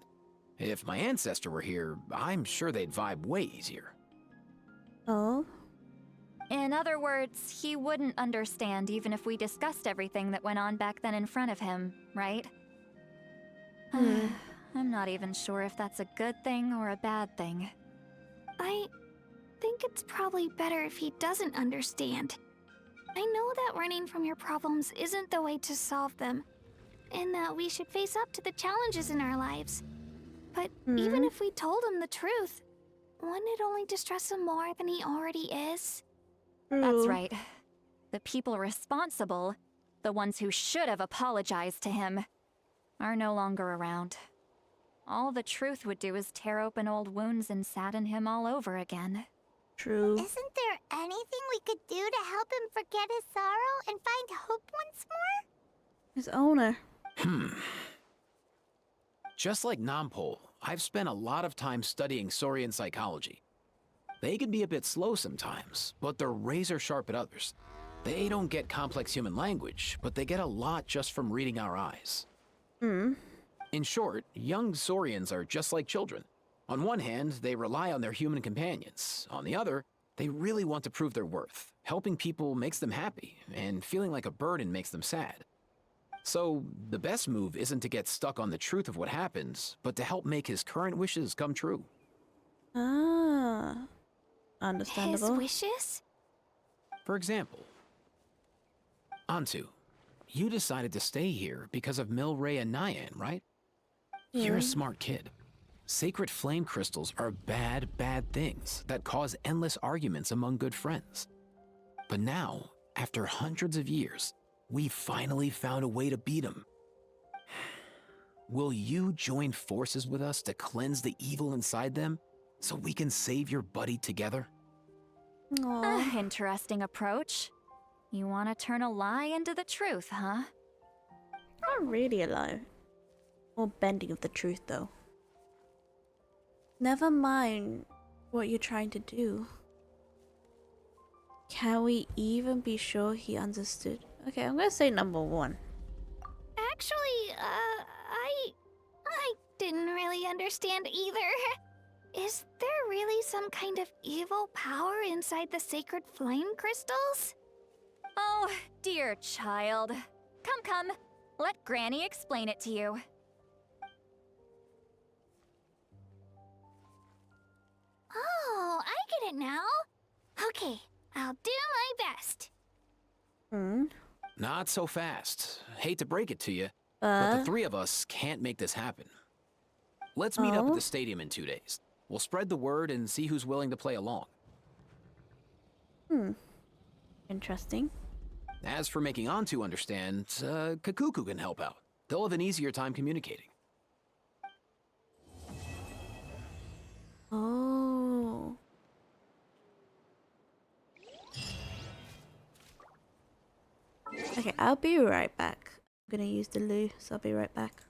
If my ancestor were here, I'm sure they'd vibe way easier. Oh. In other words, he wouldn't understand even if we discussed everything that went on back then in front of him, right? I'm not even sure if that's a good thing or a bad thing. I think it's probably better if he doesn't understand. I know that running from your problems isn't the way to solve them, and that we should face up to the challenges in our lives. But even if we told him the truth, wouldn't it only distress him more than he already is? That's right. The people responsible, the ones who should have apologized to him, are no longer around. All the truth would do is tear open old wounds and sadden him all over again. True. Isn't there anything we could do to help him forget his sorrow and find hope once more? His owner. Just like Nampol, I've spent a lot of time studying Saurian psychology. They can be a bit slow sometimes, but they're razor sharp at others. They don't get complex human language, but they get a lot just from reading our eyes. In short, young Saurians are just like children. On one hand, they rely on their human companions. On the other, they really want to prove their worth. Helping people makes them happy, and feeling like a burden makes them sad. So, the best move isn't to get stuck on the truth of what happens, but to help make his current wishes come true. Ah. Understandable. His wishes? For example, Antu, you decided to stay here because of Milray and Nyan, right? You're a smart kid. Sacred flame crystals are bad, bad things that cause endless arguments among good friends. But now, after hundreds of years, we finally found a way to beat them. Will you join forces with us to cleanse the evil inside them so we can save your buddy together? Interesting approach. You want to turn a lie into the truth, huh? Not really a lie. Or bending of the truth, though. Never mind what you're trying to do. Can we even be sure he understood? Okay, I'm gonna say number one. Actually, I didn't really understand either. Is there really some kind of evil power inside the sacred flame crystals? Oh, dear child. Come. Let Granny explain it to you. Oh, I get it now. Okay, I'll do my best. Not so fast. Hate to break it to you, but the three of us can't make this happen. Let's meet up at the stadium in 2 days. We'll spread the word and see who's willing to play along. Interesting. As for making Antu understand, Kakuku can help out. They'll have an easier time communicating. Oh. Okay, I'll be right back. I'm gonna use the loo, so I'll be right back.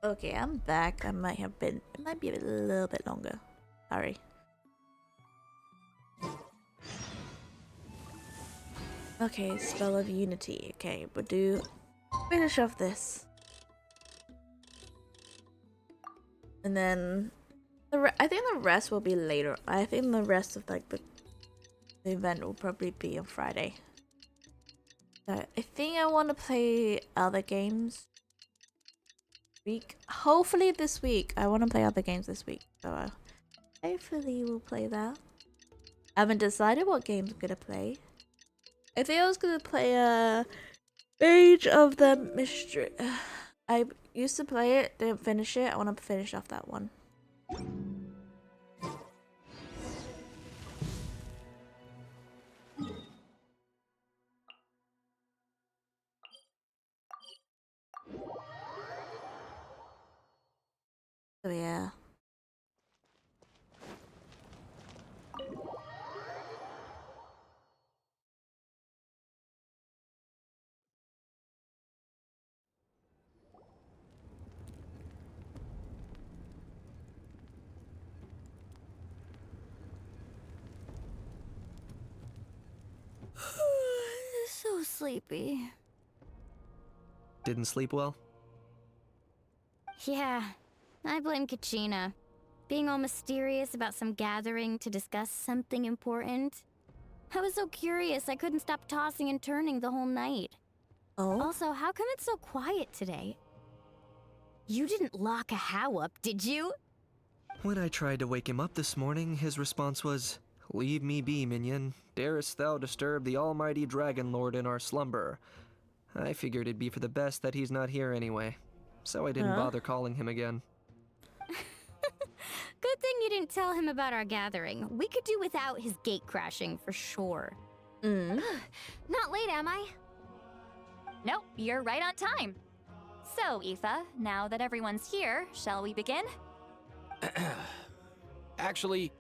Okay, I'm back. It might be a little bit longer. Sorry. Okay, Spell of Unity. Okay, but finish off this. And then I think the rest will be later. I think the rest of like the event will probably be on Friday. So I think I want to play other games. Hopefully this week. I want to play other games this week. So hopefully we'll play that. I haven't decided what games I'm gonna play. I think I was gonna play Age of the Mystery. I used to play it, didn't finish it. I want to finish off that one. So yeah. So sleepy. Didn't sleep well? Yeah, I blame Kachina. Being all mysterious about some gathering to discuss something important. I was so curious I couldn't stop tossing and turning the whole night. Oh? Also, how come it's so quiet today? You didn't lock a How up, did you? When I tried to wake him up this morning, his response was, "Leave me be, minion. Darest thou disturb the almighty Dragon Lord in our slumber?" I figured it'd be for the best that he's not here anyway, so I didn't bother calling him again. Good thing you didn't tell him about our gathering. We could do without his gate crashing for sure. Not late, am I? Nope, you're right on time. So, Aoife, now that everyone's here, shall we begin? Actually,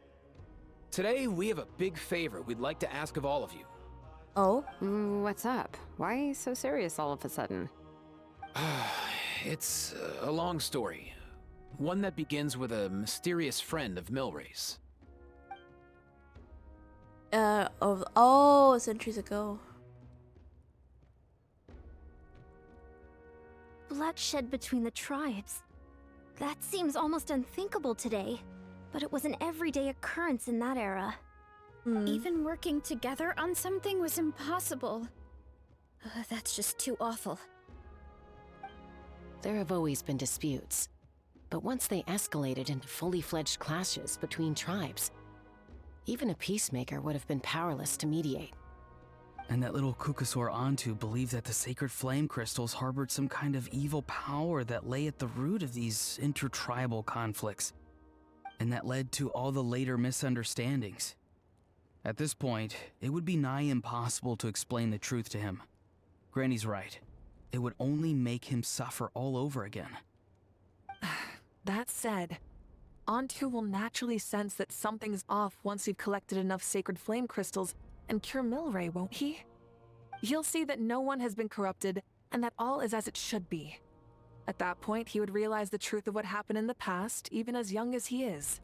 today we have a big favor we'd like to ask of all of you. Oh? What's up? Why so serious all of a sudden? It's a long story. One that begins with a mysterious friend of Milray's. Centuries ago. Bloodshed between the tribes. That seems almost unthinkable today, but it was an everyday occurrence in that era. Even working together on something was impossible. That's just too awful. There have always been disputes, but once they escalated into fully fledged clashes between tribes, even a peacemaker would have been powerless to mediate. And that little Kukusaur Antu believed that the sacred flame crystals harbored some kind of evil power that lay at the root of these intertribal conflicts, and that led to all the later misunderstandings. At this point, it would be nigh impossible to explain the truth to him. Granny's right. It would only make him suffer all over again. That said, Antu will naturally sense that something's off once we've collected enough sacred flame crystals and cure Milray, won't he? He'll see that no one has been corrupted and that all is as it should be. At that point, he would realize the truth of what happened in the past, even as young as he is.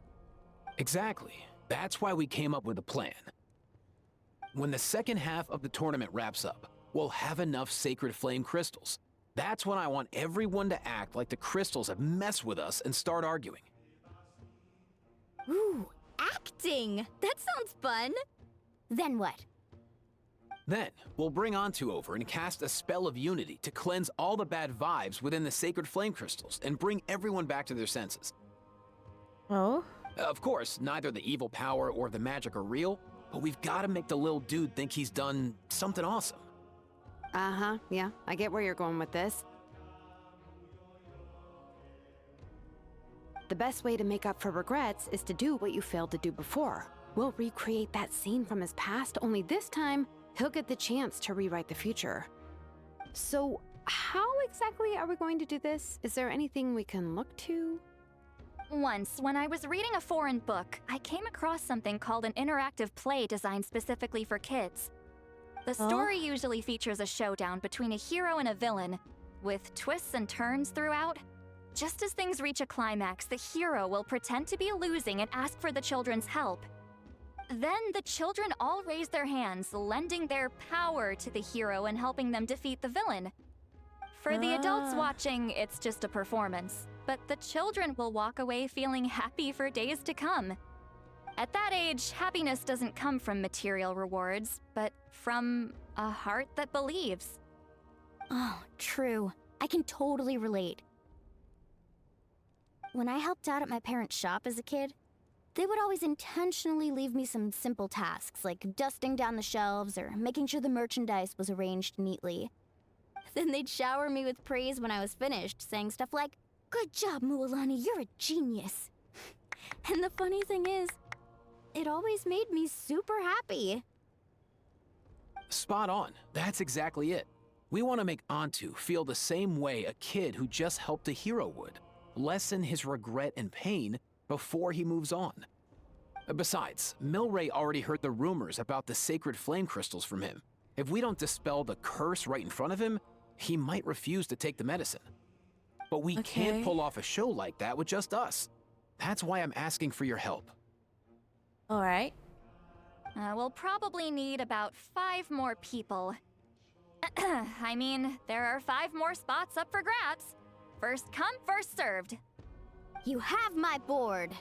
Exactly. That's why we came up with a plan. When the second half of the tournament wraps up, we'll have enough sacred flame crystals. That's when I want everyone to act like the crystals have messed with us and start arguing. Ooh, acting! That sounds fun! Then what? Then, we'll bring Antu over and cast a spell of unity to cleanse all the bad vibes within the sacred flame crystals and bring everyone back to their senses. Oh? Of course, neither the evil power or the magic are real, but we've got to make the little dude think he's done something awesome. Yeah, I get where you're going with this. The best way to make up for regrets is to do what you failed to do before. We'll recreate that scene from his past, only this time, he'll get the chance to rewrite the future. So, how exactly are we going to do this? Is there anything we can look to? Once, when I was reading a foreign book, I came across something called an interactive play designed specifically for kids. The story usually features a showdown between a hero and a villain, with twists and turns throughout. Just as things reach a climax, the hero will pretend to be losing and ask for the children's help. Then the children all raise their hands, lending their power to the hero and helping them defeat the villain. For the adults watching, it's just a performance, but the children will walk away feeling happy for days to come. At that age, happiness doesn't come from material rewards, but from a heart that believes. Oh, true. I can totally relate. When I helped out at my parents' shop as a kid, they would always intentionally leave me some simple tasks like dusting down the shelves or making sure the merchandise was arranged neatly. Then they'd shower me with praise when I was finished, saying stuff like, "Good job, Mualani, you're a genius." And the funny thing is, it always made me super happy. Spot on. That's exactly it. We want to make Antu feel the same way a kid who just helped a hero would. Lessen his regret and pain before he moves on. Besides, Milray already heard the rumors about the sacred flame crystals from him. If we don't dispel the curse right in front of him, he might refuse to take the medicine. But we can't pull off a show like that with just us. That's why I'm asking for your help. All right. We'll probably need about 5 more people. I mean, there are 5 more spots up for grabs. First come, first served. You have my board.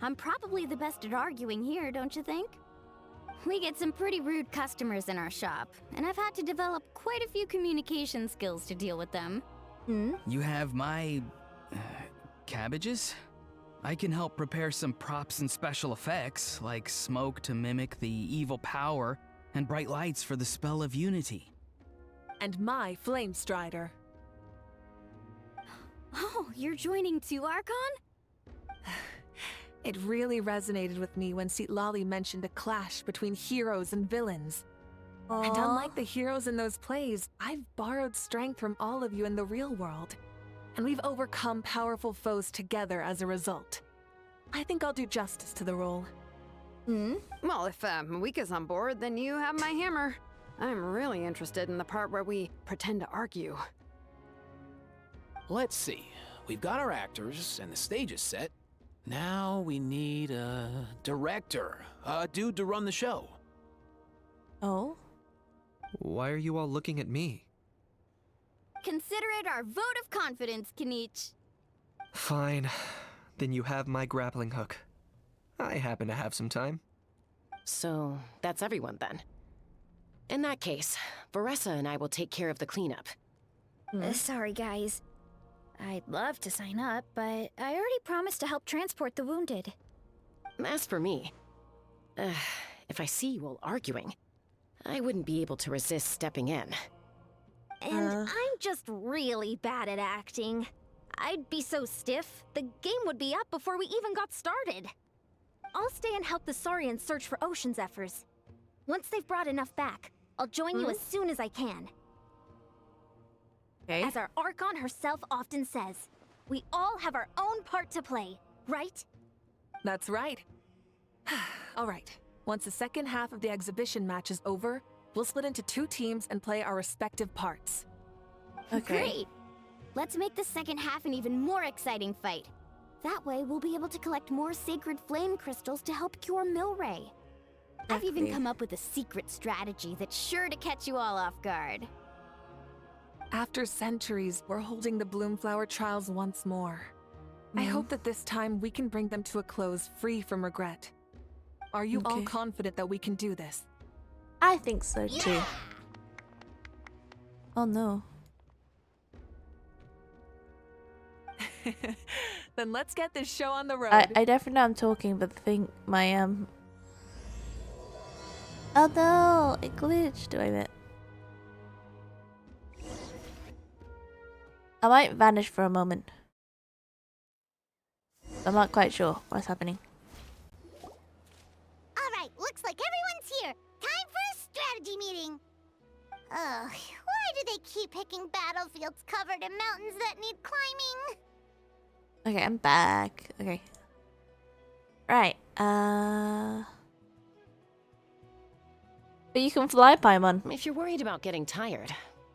I'm probably the best at arguing here, don't you think? We get some pretty rude customers in our shop, and I've had to develop quite a few communication skills to deal with them. You have my... cabbages? I can help prepare some props and special effects, like smoke to mimic the evil power, and bright lights for the spell of unity. And my flame strider. Oh, you're joining too, Archon? It really resonated with me when Citlali mentioned a clash between heroes and villains. And unlike the heroes in those plays, I've borrowed strength from all of you in the real world. And we've overcome powerful foes together as a result. I think I'll do justice to the role. Well, if Mawika's on board, then you have my hammer. I'm really interested in the part where we pretend to argue. Let's see. We've got our actors and the stage is set. Now we need a director, a dude to run the show. Oh? Why are you all looking at me? Consider it our vote of confidence, Kinich. Fine. Then you have my grappling hook. I happen to have some time. So, that's everyone then. In that case, Varessa and I will take care of the cleanup. Sorry, guys. I'd love to sign up, but I already promised to help transport the wounded. As for me, if I see you all arguing, I wouldn't be able to resist stepping in. And I'm just really bad at acting. I'd be so stiff, the game would be up before we even got started. I'll stay and help the Saurians search for Ocean Zephyrs. Once they've brought enough back, I'll join you as soon as I can. Okay. As our Archon herself often says, we all have our own part to play, right? That's right. All right. Once the second half of the exhibition match is over, we'll split into 2 teams and play our respective parts. Great! Let's make the second half an even more exciting fight. That way, we'll be able to collect more sacred flame crystals to help cure Milray. I've even come up with a secret strategy that's sure to catch you all off guard. After centuries, we're holding the Bloomflower trials once more. I hope that this time we can bring them to a close free from regret. Are you all confident that we can do this? I think so too. Oh no. Then let's get this show on the road. I definitely know I'm talking, but I think my oh no, it glitched. Wait a minute. I might vanish for a moment. I'm not quite sure what's happening. Alright, looks like everyone's here. Time for a strategy meeting. Ugh, why do they keep picking battlefields covered in mountains that need climbing? Okay, I'm back. Okay. Right, but you can fly, Paimon. If you're worried about getting tired,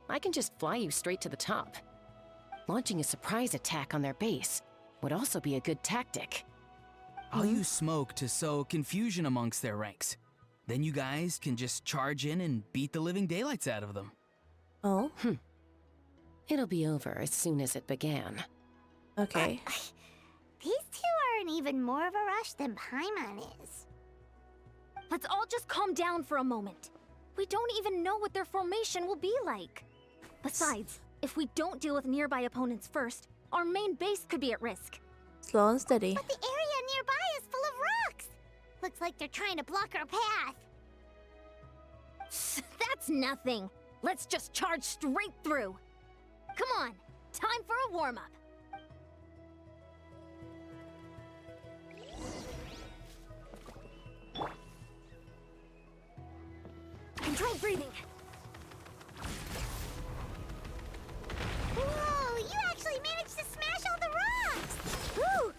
I can just fly you straight to the top. Launching a surprise attack on their base would also be a good tactic. I'll use smoke to sow confusion amongst their ranks. Then you guys can just charge in and beat the living daylights out of them. Oh? It'll be over as soon as it began. Okay. These two are in even more of a rush than Paimon is. Let's all just calm down for a moment. We don't even know what their formation will be like. Besides, if we don't deal with nearby opponents first, our main base could be at risk. Slow and steady. But the area nearby is full of rocks. Looks like they're trying to block our path. That's nothing. Let's just charge straight through. Come on, time for a warm-up. Controlled breathing. Whoa, you actually managed to smash all the rocks! Whew!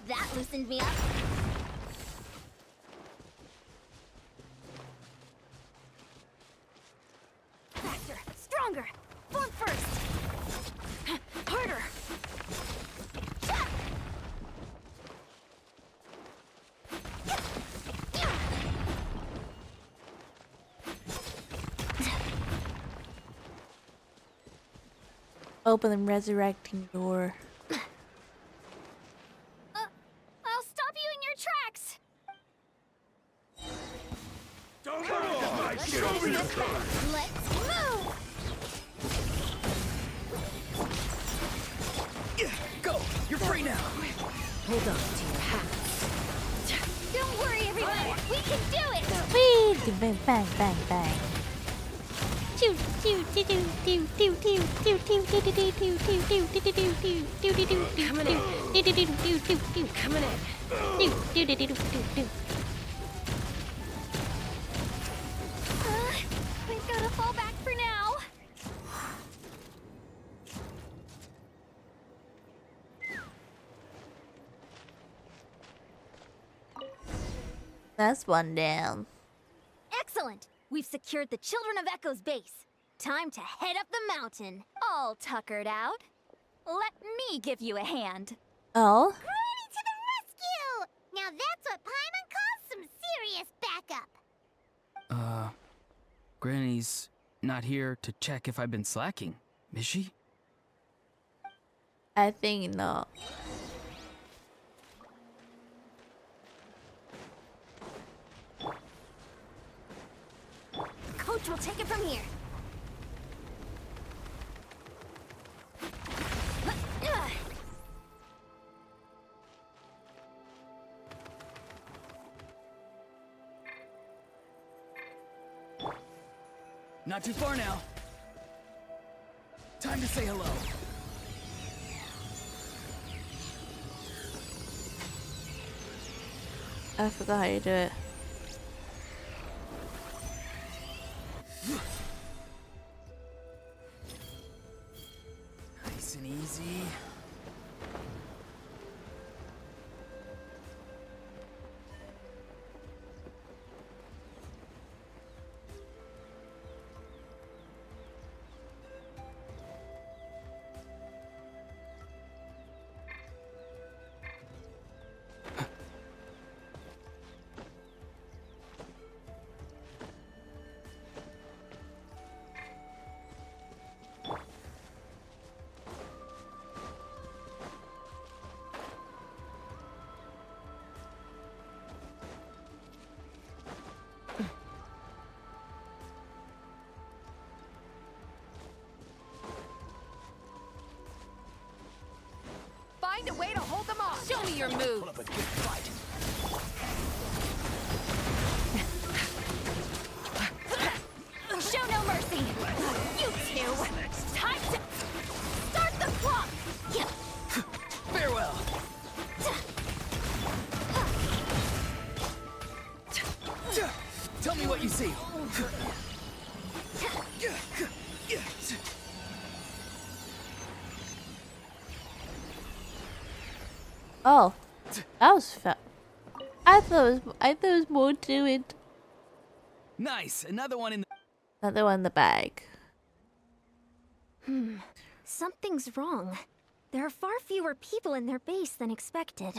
That loosened me up. Faster, stronger. Form first. Harder. Open the resurrecting door. I'll stop you in your tracks. Let's move. Go! You're free now! Hold on to your hats. Don't worry, everyone. We can do it. Whee! Bang, bang, bang, bang. Choo, choo, choo, choo, choo, choo, choo, choo, choo, choo, choo, choo, choo, choo, choo, choo, choo, choo, choo, choo, Coming in. choo, choo, choo, choo, choo, choo. Coming in. Choo, choo, choo, choo, choo, choo. We've got to fall back for now. That's one down. Excellent. We've secured the Children of Echo's base. Time to head up the mountain. All tuckered out. Let me give you a hand. Oh? Granny to the rescue! Now that's what Paimon calls some serious backup. Granny's not here to check if I've been slacking, is she? I think not. Coach will take it from here. Not too far now. Time to say hello. I forgot how you do it. Nice and easy. Find a way to hold them off. Show me your move. Put up a good fight. Show no mercy. You two. Time to start the clock. Farewell. Tell me what you see. Oh, that was fun. I thought it was more to it. Nice. Another one in the... Another one in the bag. Something's wrong. There are far fewer people in their base than expected.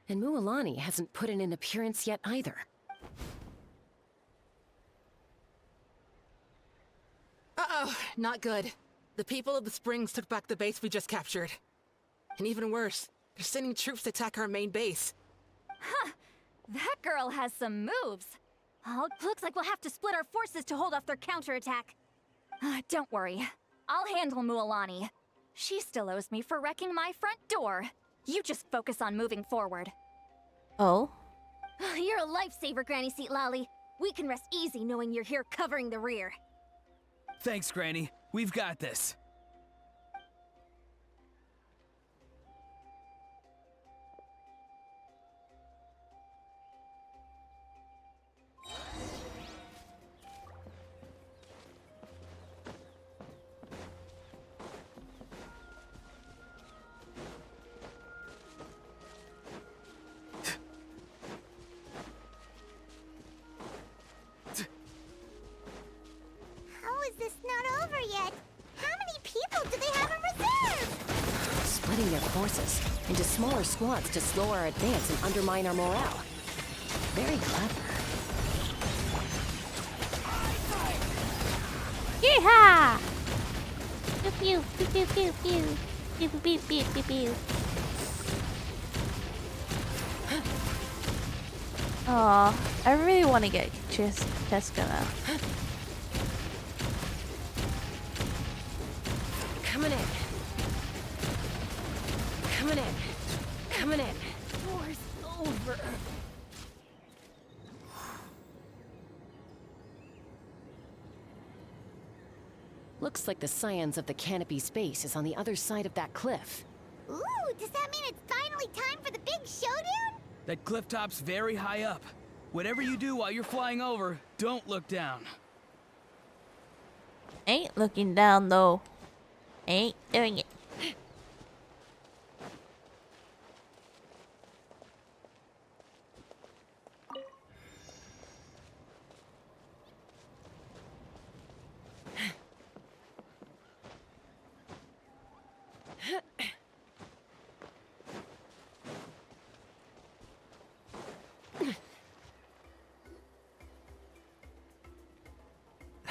And Mualani hasn't put in an appearance yet either. Uh-oh, not good. The people of the Springs took back the base we just captured. And even worse, they're sending troops to attack our main base. Huh. That girl has some moves. Oh, looks like we'll have to split our forces to hold off their counterattack. Don't worry. I'll handle Mualani. She still owes me for wrecking my front door. You just focus on moving forward. Oh? You're a lifesaver, Granny Seat Lolly. We can rest easy knowing you're here covering the rear. Thanks, Granny. We've got this. How is this not over yet? How many people do they have in reserve? Splitting their forces into smaller squads to slow our advance and undermine our morale. Very clever. Yeehaw! Pew pew pew pew pew pew pew pew pew pew pew. Aw, I really want to get Cheska now. Coming in. Coming in. Coming in. War's over. Looks like the scions of the Canopy's base is on the other side of that cliff. Ooh, does that mean it's finally time for the big showdown? That cliff top's very high up. Whatever you do while you're flying over, don't look down. Ain't looking down though. Ain't doing it.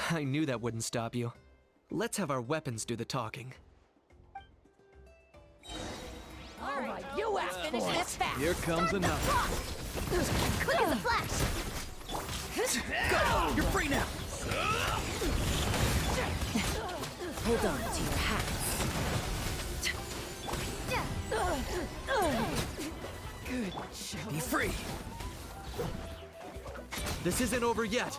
I knew that wouldn't stop you. Let's have our weapons do the talking. All right, you asked finish this fast. Here comes another. Quick as a flash. Go! You're free now! Hold on to your hats. Good job. Be free! This isn't over yet.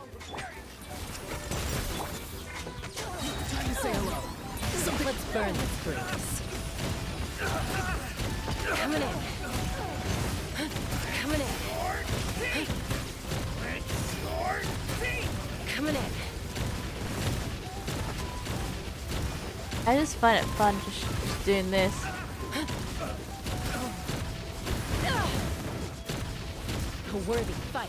Time to say hello. So let's burn this breeze. Coming in. Coming in. Coming in. I just find it fun just doing this. A worthy fight.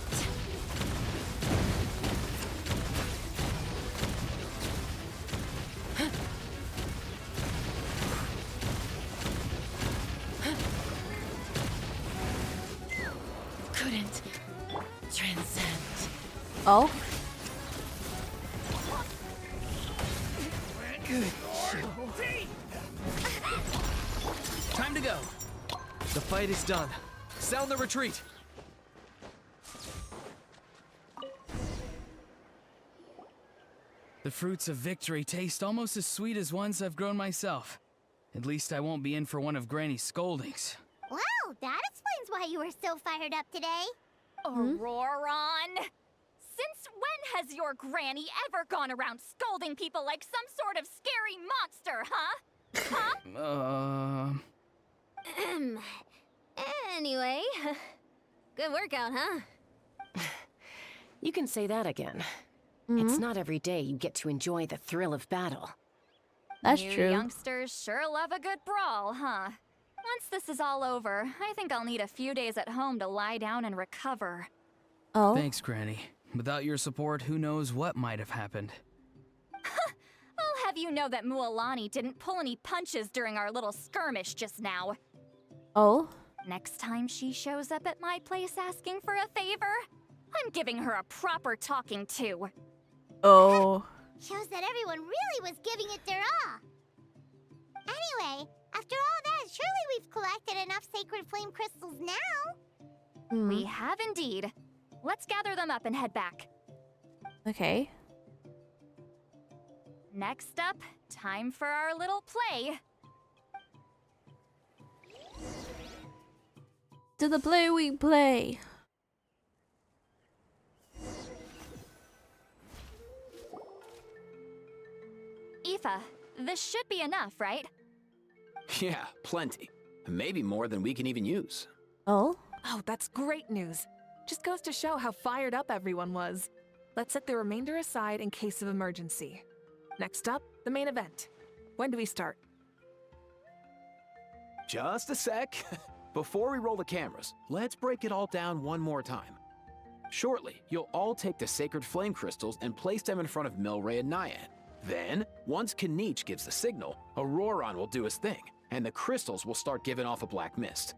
Couldn't transcend. Oh? Good show. Time to go. The fight is done. Sound the retreat. The fruits of victory taste almost as sweet as ones I've grown myself. At least I won't be in for one of Granny's scoldings. Wow, that explains why you were so fired up today. Auroron! Since when has your granny ever gone around scolding people like some sort of scary monster, huh? Anyway, good workout, huh? You can say that again. It's not every day you get to enjoy the thrill of battle. That's you true. youngsters sure love a good brawl, huh? Once this is all over, I think I'll need a few days at home to lie down and recover. Oh? Thanks, Granny. Without your support, who knows what might have happened. I'll have you know that Mualani didn't pull any punches during our little skirmish just now. Oh? Next time she shows up at my place asking for a favor, I'm giving her a proper talking to. Oh. Shows that everyone really was giving it their all. Anyway, after all that, surely we've collected enough sacred flame crystals now. We have indeed. Let's gather them up and head back. Okay. Next up, time for our little play. To the play we play. Aoife, this should be enough, right? Yeah, plenty. Maybe more than we can even use. Oh? Oh, that's great news. Just goes to show how fired up everyone was. Let's set the remainder aside in case of emergency. Next up, the main event. When do we start? Just a sec. Before we roll the cameras, let's break it all down one more time. Shortly, you'll all take the sacred flame crystals and place them in front of Milray and Nyan. Then, once Kanich gives the signal, Auroron will do his thing, and the crystals will start giving off a black mist.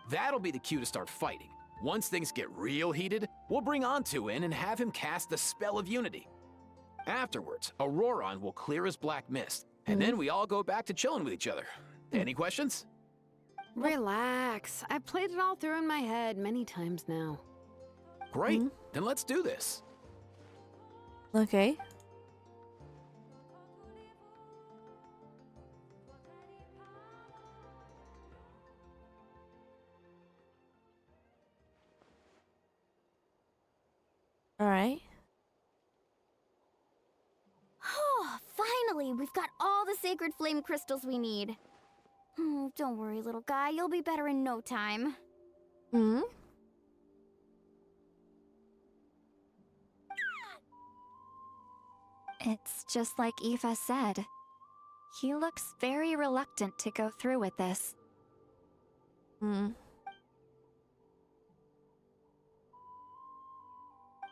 That'll be the cue to start fighting. Once things get real heated, we'll bring Antu in and have him cast the Spell of Unity. Afterwards, Auroron will clear his black mist, and then we all go back to chilling with each other. Any questions? Relax. I've played it all through in my head many times now. Great, then let's do this. Okay. Alright. Oh, finally, we've got all the sacred flame crystals we need. Don't worry, little guy, you'll be better in no time. It's just like Aoife said. He looks very reluctant to go through with this.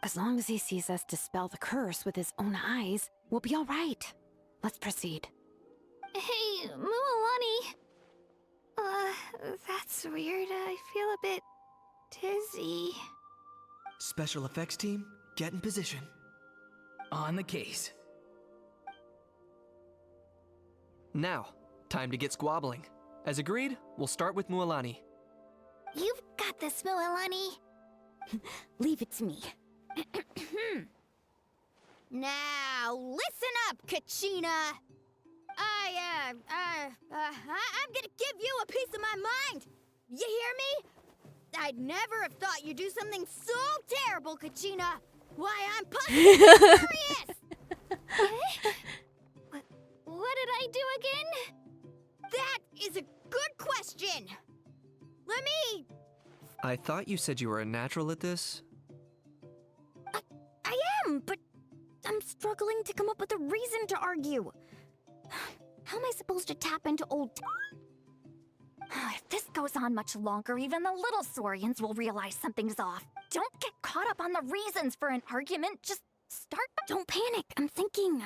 As long as he sees us dispel the curse with his own eyes, we'll be all right. Let's proceed. Hey, Mualani. That's weird. I feel a bit dizzy. Special effects team, get in position. On the case. Now, time to get squabbling. As agreed, we'll start with Mualani. You've got this, Mualani. Leave it to me. Now, listen up, Kachina. I'm gonna give you a piece of my mind. You hear me? I'd never have thought you'd do something so terrible, Kachina. Why, I'm positively furious. What did I do again? That is a good question. Let me... I thought you said you were a natural at this. I am, but I'm struggling to come up with a reason to argue. How am I supposed to tap into old... If this goes on much longer, even the little Saurians will realize something's off. Don't get caught up on the reasons for an argument. Just start... Don't panic. I'm thinking.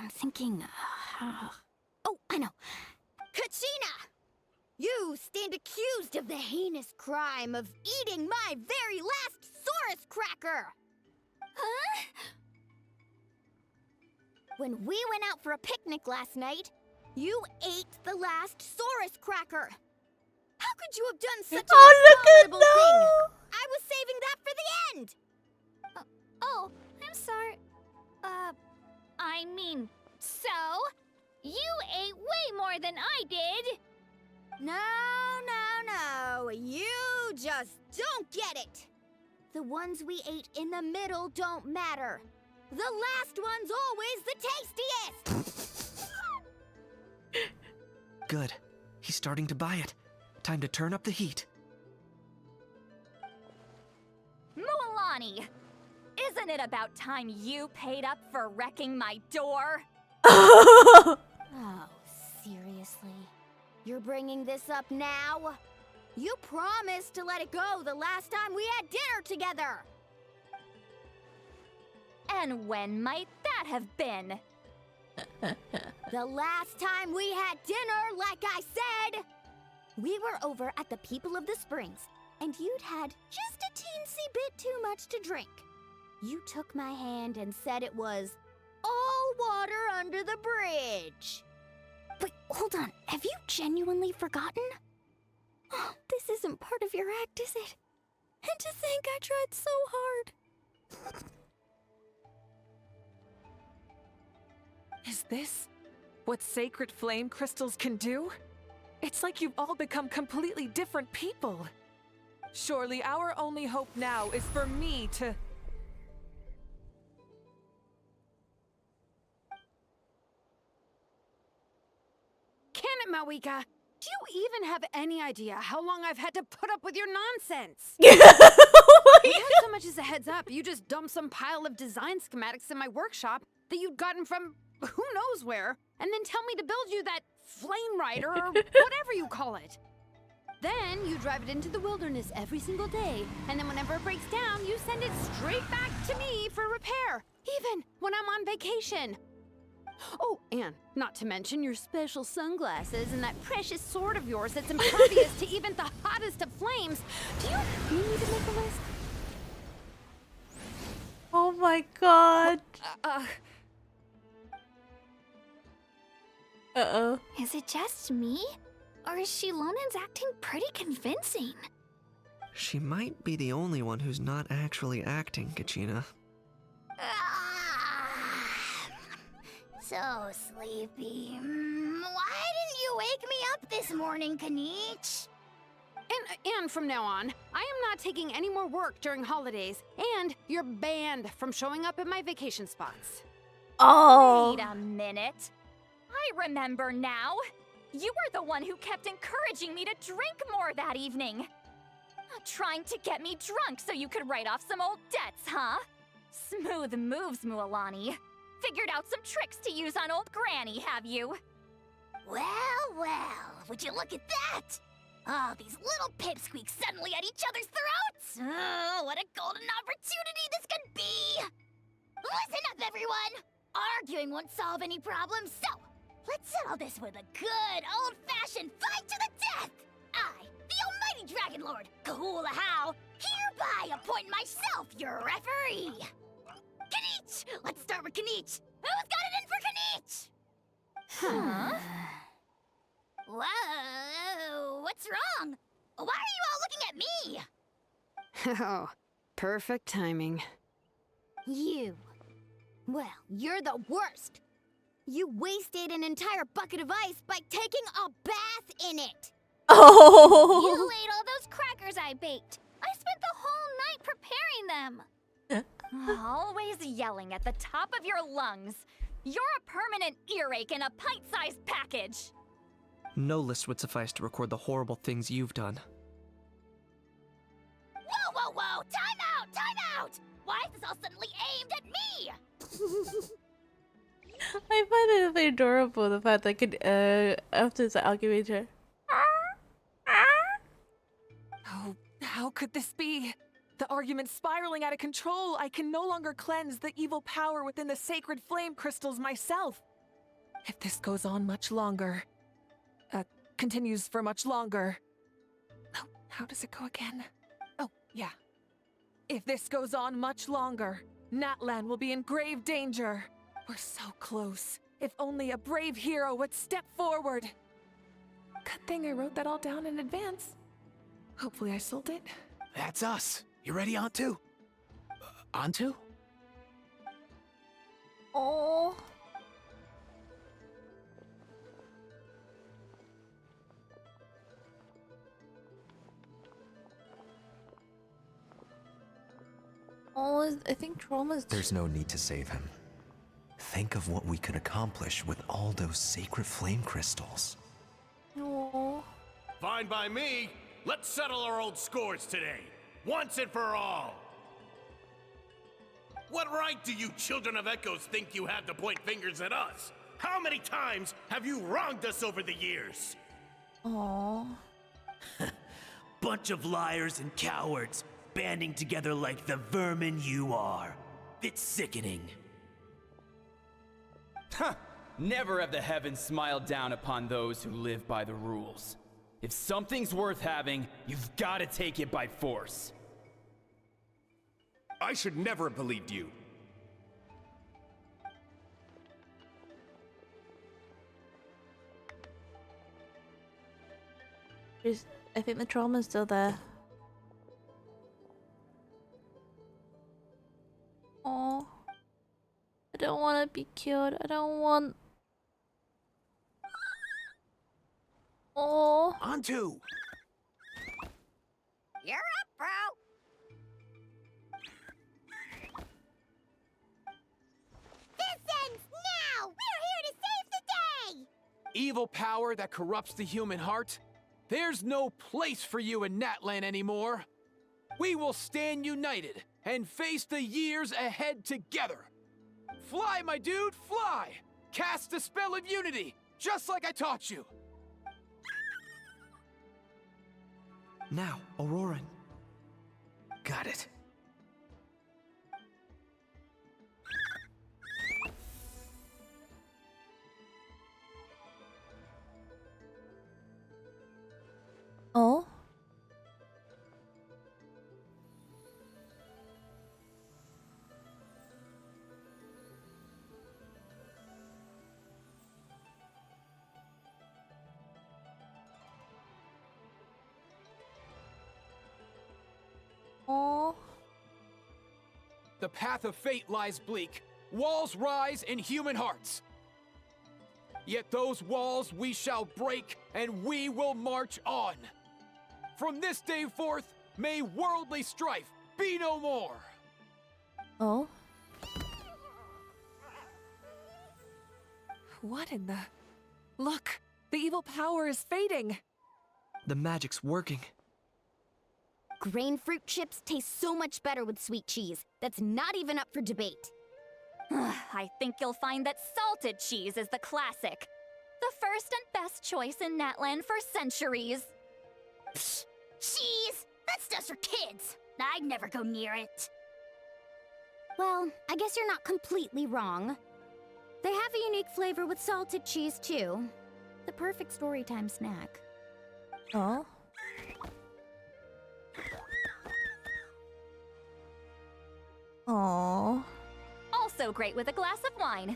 Oh, I know. Kachina! You stand accused of the heinous crime of eating my very last Saurus cracker! Huh? When we went out for a picnic last night, you ate the last Saurus cracker. How could you have done such an abominable thing? I was saving that for the end! Oh, I'm sorry. I mean, so? You ate way more than I did! No. You just don't get it. The ones we ate in the middle don't matter. The last one's always the tastiest! Good. He's starting to buy it. Time to turn up the heat. Mualani! Isn't it about time you paid up for wrecking my door? Oh, seriously? You're bringing this up now? You promised to let it go the last time we had dinner together! And when might that have been? The last time we had dinner, like I said, we were over at the People of the Springs, and you'd had just a teensy bit too much to drink. You took my hand and said it was all water under the bridge. Wait, hold on. Have you genuinely forgotten? Oh, this isn't part of your act, is it? And to think I tried so hard. Is this what sacred flame crystals can do? It's like you've all become completely different people. Surely our only hope now is for me to... Can it, Mawika? Do you even have any idea how long I've had to put up with your nonsense? Without so much as a heads up, you just dumped some pile of design schematics in my workshop that you'd gotten from who knows where, and then tell me to build you that flame rider or whatever you call it. Then you drive it into the wilderness every single day, and then whenever it breaks down, you send it straight back to me for repair, even when I'm on vacation. Oh, and not to mention your special sunglasses and that precious sword of yours that's impervious to even the hottest of flames. Do you need me to make a list? Oh my god. Uh-oh. Is it just me? Or is Shilonen's acting pretty convincing? She might be the only one who's not actually acting, Kachina. So sleepy. Why didn't you wake me up this morning, Kanich? And from now on, I am not taking any more work during holidays, and you're banned from showing up at my vacation spots. Oh. Wait a minute. I remember now. You were the one who kept encouraging me to drink more that evening. Trying to get me drunk so you could write off some old debts, huh? Smooth moves, Mualani. Figured out some tricks to use on old Granny, have you? Well, would you look at that? Oh, these little pipsqueaks suddenly at each other's throats! Oh, what a golden opportunity this could be! Listen up, everyone! Arguing won't solve any problems, so let's settle this with a good old-fashioned fight to the death! I, the almighty Dragon Lord, Kahula-How, hereby appoint myself your referee! Kanich! Let's start with Kanich! Who's got it in for Kanich? Huh? Whoa, what's wrong? Why are you all looking at me? Oh, perfect timing. You. Well, you're the worst. You wasted an entire bucket of ice by taking a bath in it. Oh. You ate all those crackers I baked. I spent the whole night preparing them. Always yelling at the top of your lungs. You're a permanent earache in a pint-sized package. No list would suffice to record the horrible things you've done. Whoa! Time out! Why is this all suddenly aimed at me? I find it really adorable, the fact that I could, after the argument. Oh, how could this be? The argument's spiraling out of control. I can no longer cleanse the evil power within the sacred flame crystals myself. If this goes on much longer, continues for much longer. Oh, how does it go again? Oh, yeah. If this goes on much longer, Natlan will be in grave danger. We're so close. If only a brave hero would step forward. Good thing I wrote that all down in advance. Hopefully I sold it. That's us. You ready, Antu? Antu? Oh. Oh, I think Trauma's... There's no need to save him. Think of what we could accomplish with all those sacred flame crystals. Oh. Fine by me. Let's settle our old scores today. Once and for all. What right do you children of Echoes think you have to point fingers at us? How many times have you wronged us over the years? Oh. Bunch of liars and cowards, banding together like the vermin you are. It's sickening. Huh! Never have the heavens smiled down upon those who live by the rules. If something's worth having, you've got to take it by force. I should never have believed you. I think the trauma's still there. Oh, I don't want to be cured. I don't want. Oh. On to. You're up, bro. This ends now. We're here to save the day. Evil power that corrupts the human heart? There's no place for you in Natlan anymore. We will stand united and face the years ahead together. Fly, my dude, fly! Cast a spell of unity, just like I taught you. Now, Auroran. Got it. Oh. Oh. The path of fate lies bleak. Walls rise in human hearts. Yet those walls we shall break, and we will march on. From this day forth, may worldly strife be no more. Oh. What in the... Look! The evil power is fading! The magic's working. Grain fruit chips taste so much better with sweet cheese. That's not even up for debate. I think you'll find that salted cheese is the classic. The first and best choice in Natlan for centuries. Psh, cheese! That's just for kids. I'd never go near it. Well, I guess you're not completely wrong. They have a unique flavor with salted cheese, too. The perfect storytime snack. Oh. Oh. Also great with a glass of wine.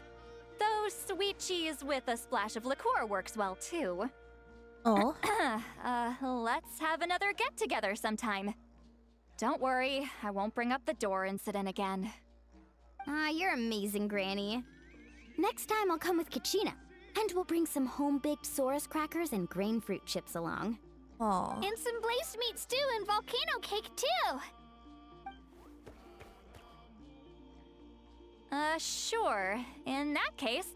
Though sweet cheese with a splash of liqueur works well, too. Oh. Let's have another get-together sometime. Don't worry, I won't bring up the door incident again. You're amazing, Granny. Next time I'll come with Kachina, and we'll bring some home-baked Saurus crackers and grain fruit chips along. Aw. And some glazed meat stew and volcano cake, too! Sure. In that case,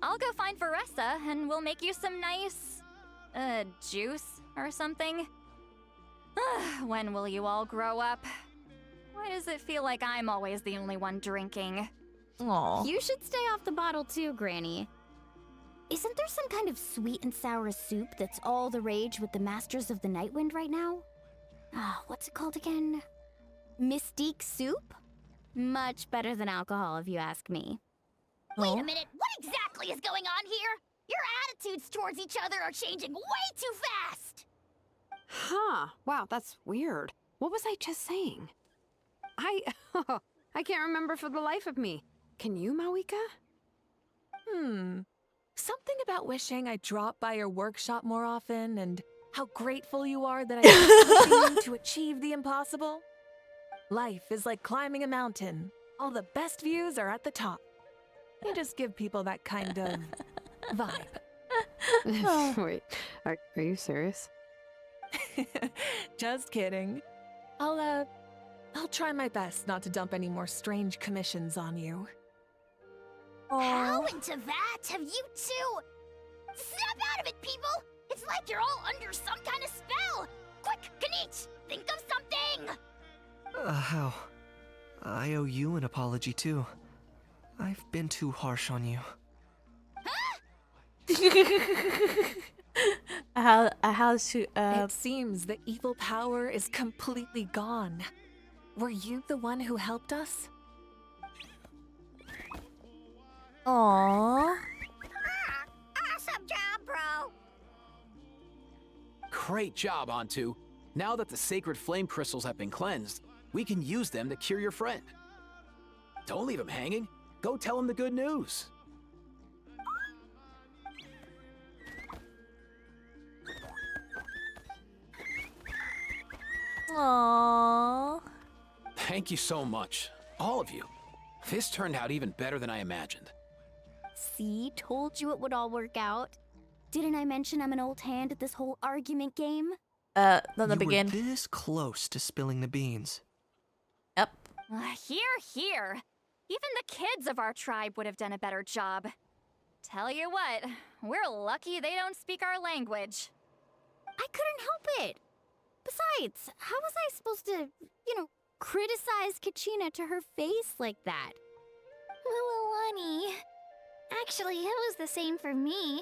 I'll go find Varessa and we'll make you some nice, juice or something. When will you all grow up? Why does it feel like I'm always the only one drinking? Aw. You should stay off the bottle too, Granny. Isn't there some kind of sweet and sour soup that's all the rage with the Masters of the Nightwind right now? What's it called again? Mystique soup? Much better than alcohol, if you ask me. Wait a minute, what exactly is going on here? Your attitudes towards each other are changing way too fast! Huh. Wow, that's weird. What was I just saying? I can't remember for the life of me. Can you, Mawika? Something about wishing I dropped by your workshop more often and how grateful you are that I keep pushing you to achieve the impossible. Life is like climbing a mountain. All the best views are at the top. You just give people that kind of vibe. Wait, are you serious? Just kidding. I'll try my best not to dump any more strange commissions on you. How into that have you two? Snap out of it, people! It's like you're all under some kind of spell! Quick, Kanich, think of something! How? I owe you an apology too. I've been too harsh on you. It seems the evil power is completely gone. Were you the one who helped us? Aww. Great job, Antu. Now that the sacred flame crystals have been cleansed, we can use them to cure your friend. Don't leave him hanging. Go tell him the good news. Aww. Thank you so much, all of you. This turned out even better than I imagined. See, told you it would all work out. Didn't I mention I'm an old hand at this whole argument game? Not You the begin. were this close to spilling the beans. Yep. Here. Even the kids of our tribe would have done a better job. Tell you what, we're lucky they don't speak our language. I couldn't help it. Besides, how was I supposed to, criticize Kachina to her face like that? Lonnie. Actually, it was the same for me.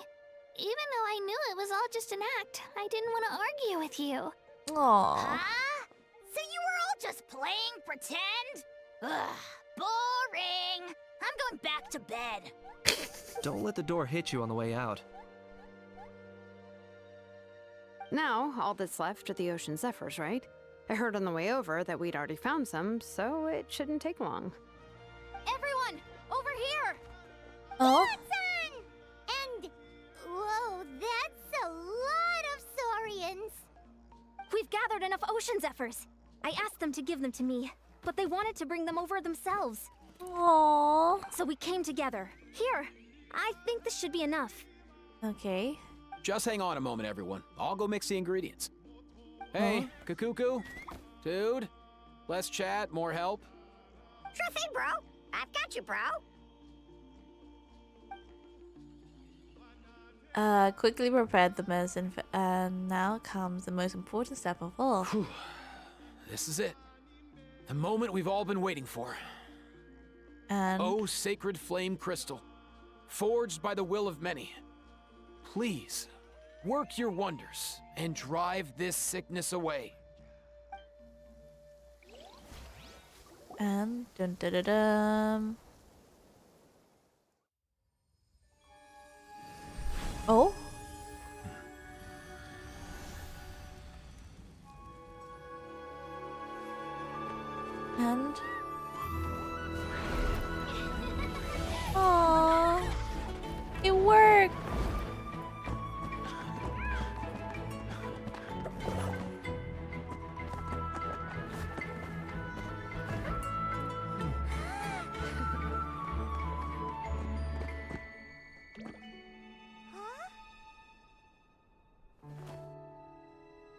Even though I knew it was all just an act, I didn't want to argue with you. Aww. Huh? So you were all just playing pretend? Ugh, boring. I'm going back to bed. Don't let the door hit you on the way out. Now, all that's left are the ocean zephyrs, right? I heard on the way over that we'd already found some, so it shouldn't take long. Everyone, over here! Oh? And, whoa, that's a lot of saurians. We've gathered enough ocean zephyrs. I asked them to give them to me, but they wanted to bring them over themselves. Aww. So we came together. Here, I think this should be enough. Okay. Just hang on a moment, everyone. I'll go mix the ingredients. Hey, Kakuku? Dude? Less chat, more help? Sure thing, bro. I've got you, bro. Quickly prepared the medicine, and now comes the most important step of all. This is it. The moment we've all been waiting for. And Oh, sacred flame crystal, forged by the will of many. Please, work your wonders and drive this sickness away. and dun dun dun dun. Oh. And aww, it worked.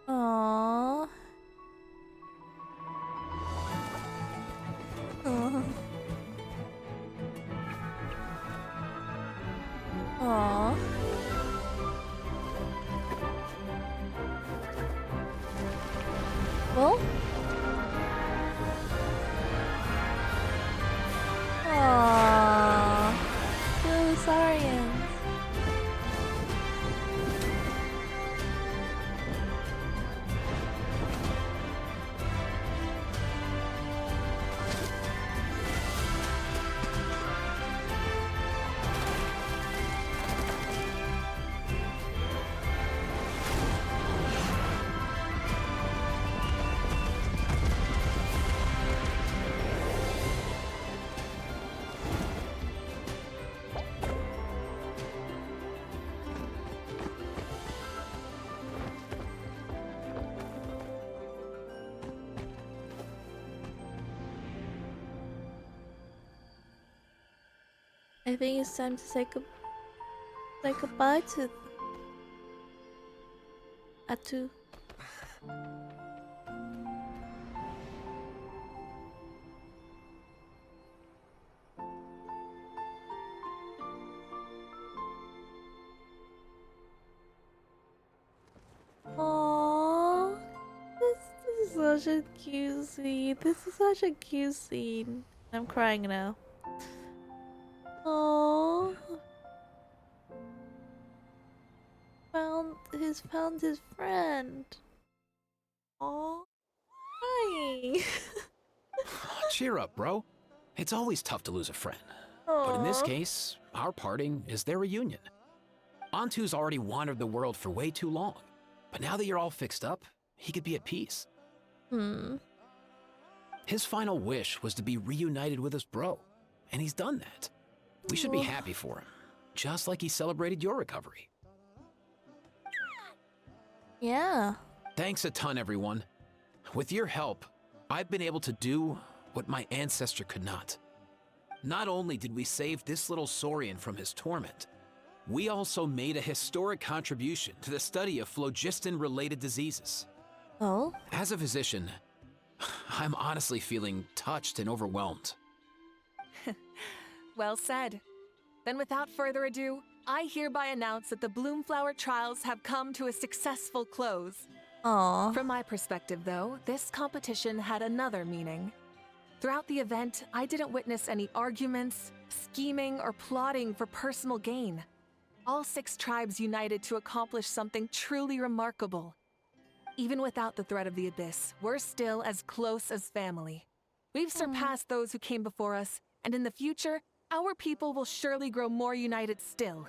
Aww. Aww. Well. Aww. Blue saurians. I think it's time to say goodbye to Atu. Aww, this is such a cute scene. This is such a cute scene. I'm crying now. Oh, found his friend. Oh, crying. Cheer up, bro. It's always tough to lose a friend. But in this Aw. case, our parting is their reunion. Antu's already wandered the world for way too long. But now that you're all fixed up, he could be at peace. His final wish was to be reunited with his bro, and he's done that. We should be happy for him, just like he celebrated your recovery. Yeah. Thanks a ton, everyone. With your help, I've been able to do what my ancestor could not. Not only did we save this little saurian from his torment, we also made a historic contribution to the study of phlogiston-related diseases. Oh? As a physician, I'm honestly feeling touched and overwhelmed. Well said. Then without further ado, I hereby announce that the Bloomflower trials have come to a successful close. Aww. From my perspective, though, this competition had another meaning. Throughout the event, I didn't witness any arguments, scheming, or plotting for personal gain. All 6 tribes united to accomplish something truly remarkable. Even without the threat of the Abyss, we're still as close as family. We've surpassed those who came before us, and in the future, our people will surely grow more united still.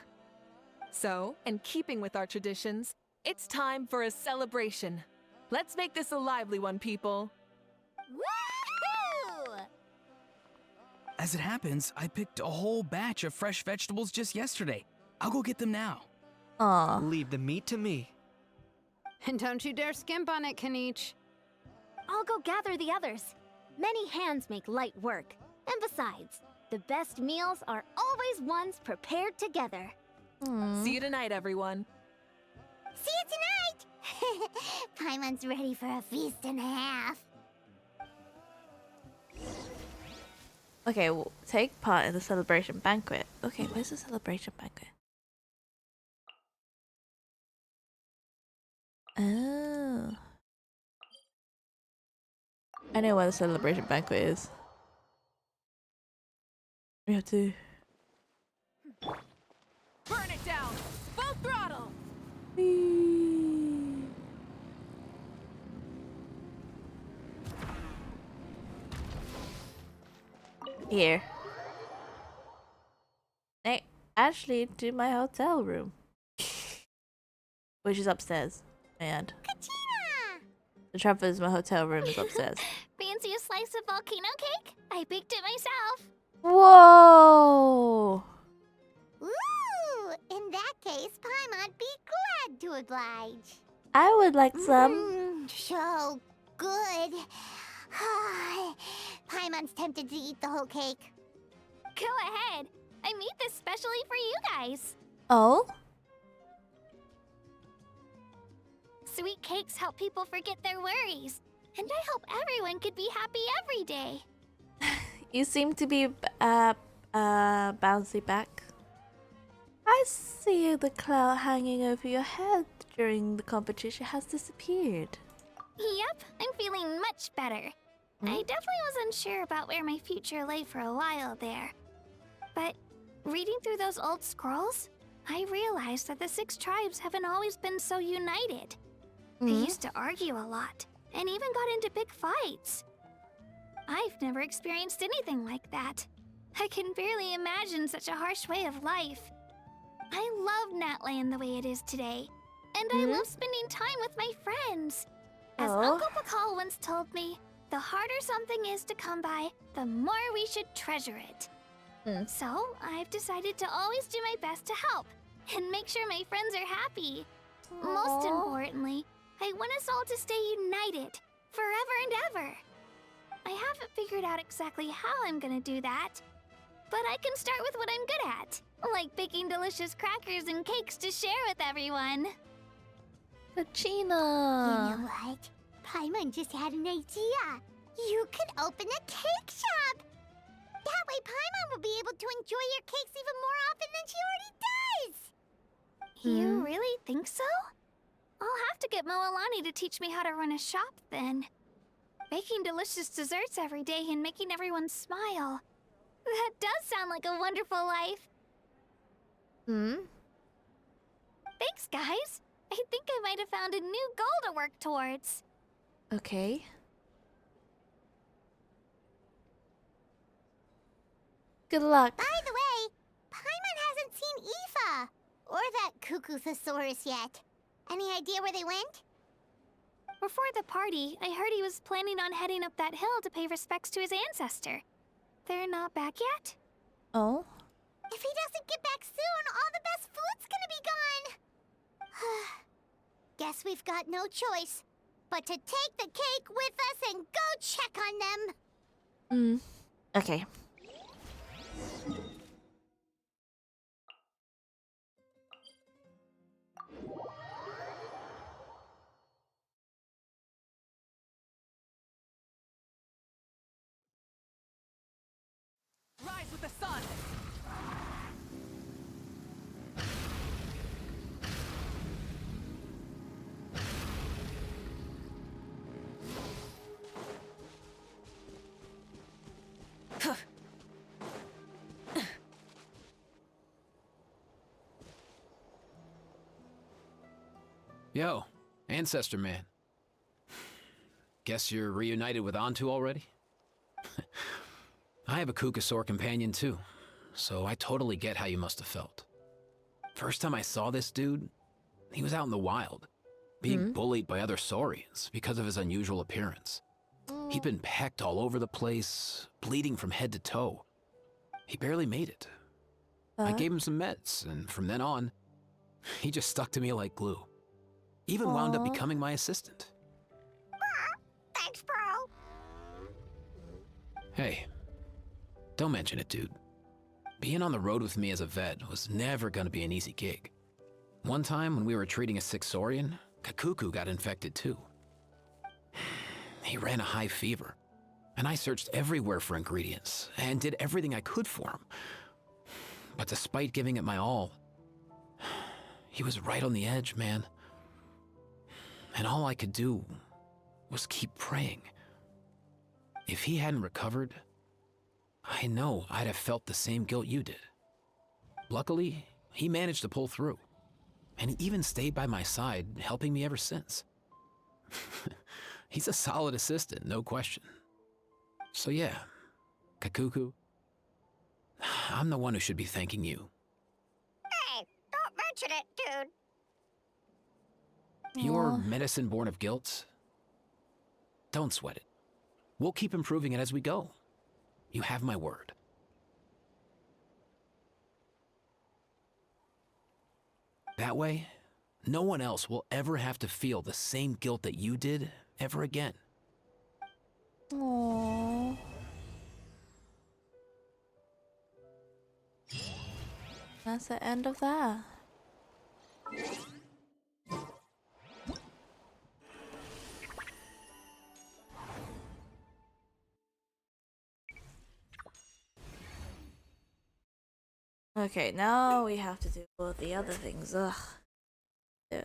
So, in keeping with our traditions, it's time for a celebration. Let's make this a lively one, people. Woohoo! As it happens, I picked a whole batch of fresh vegetables just yesterday. I'll go get them now. Aw. Leave the meat to me. And don't you dare skimp on it, Kanich. I'll go gather the others. Many hands make light work. And besides, the best meals are always ones prepared together. See you tonight, everyone. See you tonight! Paimon's ready for a feast and a half. Okay, well, take part in the celebration banquet. Okay, where's the celebration banquet? Oh. I know where the celebration banquet is. We have to... Burn it down! Full throttle! Here. Hey, actually, to my hotel room. Which is upstairs. And the Travelers, my hotel room is upstairs. Fancy a slice of volcano cake? I baked it myself. Whoa! Ooh! In that case, Paimon'd be glad to oblige. I would like some. So good. Paimon's tempted to eat the whole cake. Go ahead. I made this specially for you guys. Oh? Sweet cakes help people forget their worries. And I hope everyone could be happy every day. You seem to be bouncy back. I see the cloud hanging over your head during the competition has disappeared. Yep, I'm feeling much better. I definitely wasn't sure about where my future lay for a while there. But reading through those old scrolls, I realized that the 6 tribes haven't always been so united. They used to argue a lot, and even got into big fights. I've never experienced anything like that. I can barely imagine such a harsh way of life. I love Natland the way it is today, and I love spending time with my friends. As Uncle Pakal once told me, the harder something is to come by, the more we should treasure it. So, I've decided to always do my best to help, and make sure my friends are happy. Most importantly, I want us all to stay united, forever and ever. I haven't figured out exactly how I'm gonna do that, but I can start with what I'm good at, like baking delicious crackers and cakes to share with everyone. Pachina! You know what? Paimon just had an idea. You could open a cake shop! That way Paimon will be able to enjoy your cakes even more often than she already does! You really think so? I'll have to get Moalani to teach me how to run a shop then. Baking delicious desserts every day and making everyone smile. That does sound like a wonderful life. Thanks, guys. I think I might have found a new goal to work towards. Okay. Good luck. By the way, Paimon hasn't seen Aoife or that Cuckoosaurus yet. Any idea where they went? Before the party, I heard he was planning on heading up that hill to pay respects to his ancestor. They're not back yet? Oh? If he doesn't get back soon, all the best food's gonna be gone. Guess we've got no choice but to take the cake with us and go check on them. Okay. Rise with the sun! Yo, Ancestor Man. Guess you're reunited with Antu already? I have a Kukasaur companion too, so I totally get how you must have felt. First time I saw this dude, he was out in the wild, being bullied by other saurians because of his unusual appearance. He'd been pecked all over the place, bleeding from head to toe. He barely made it. I gave him some meds, and from then on, he just stuck to me like glue. Even wound up becoming my assistant. Thanks, bro. Hey, don't mention it, dude. Being on the road with me as a vet was never gonna be an easy gig. One time when we were treating a sick saurian, Kakuku got infected too. He ran a high fever, and I searched everywhere for ingredients and did everything I could for him. But despite giving it my all, he was right on the edge, man. And all I could do was keep praying. If he hadn't recovered, I know I'd have felt the same guilt you did. Luckily, he managed to pull through, and he even stayed by my side, helping me ever since. He's a solid assistant, no question. So yeah, Kakuku, I'm the one who should be thanking you. Hey, don't mention it, dude. Your medicine born of guilt? Don't sweat it. We'll keep improving it as we go. You have my word. That way, no one else will ever have to feel the same guilt that you did ever again. Aww. That's the end of that. Okay, now we have to do all the other things. Ugh. Yeah.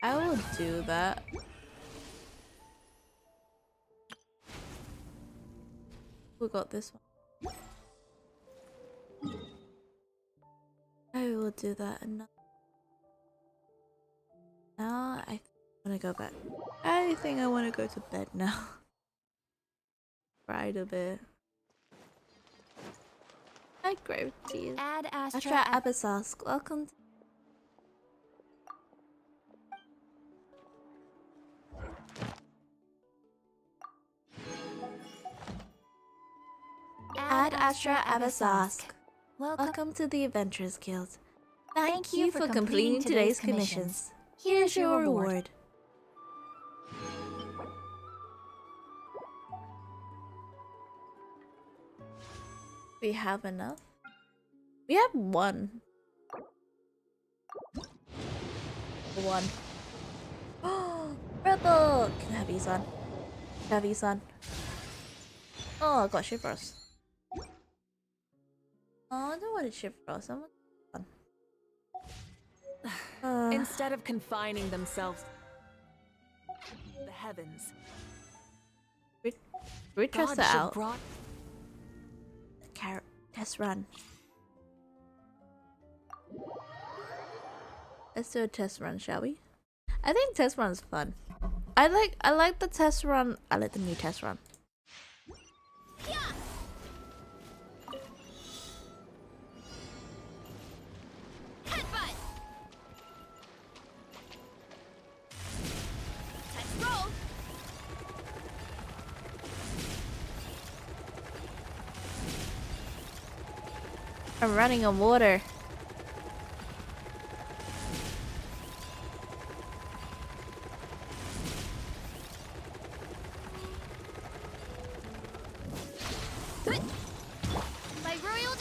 I will do that. We got this one. I will do that enough. Now I want to go back. I think I want to go to bed now. Right a bit. Hi, Gravity. Add Astra Abyssos. Welcome to Ad Astra Abyssos. Welcome to the Adventurers Guild. Thank you for completing today's commissions. Here's your reward. We have enough? We have one. One. Oh, Rebel! Can I have you, son? Can I have you, son? Oh, I got shivers. Oh, I don't want to shivers. I want fun. Instead of confining themselves to the heavens, we test God it should out. brought Test run. Let's do a test run, shall we? I think test run's fun. I like the test run. I like the new test run. Headbutt. Let's roll. I'm running on water. My royal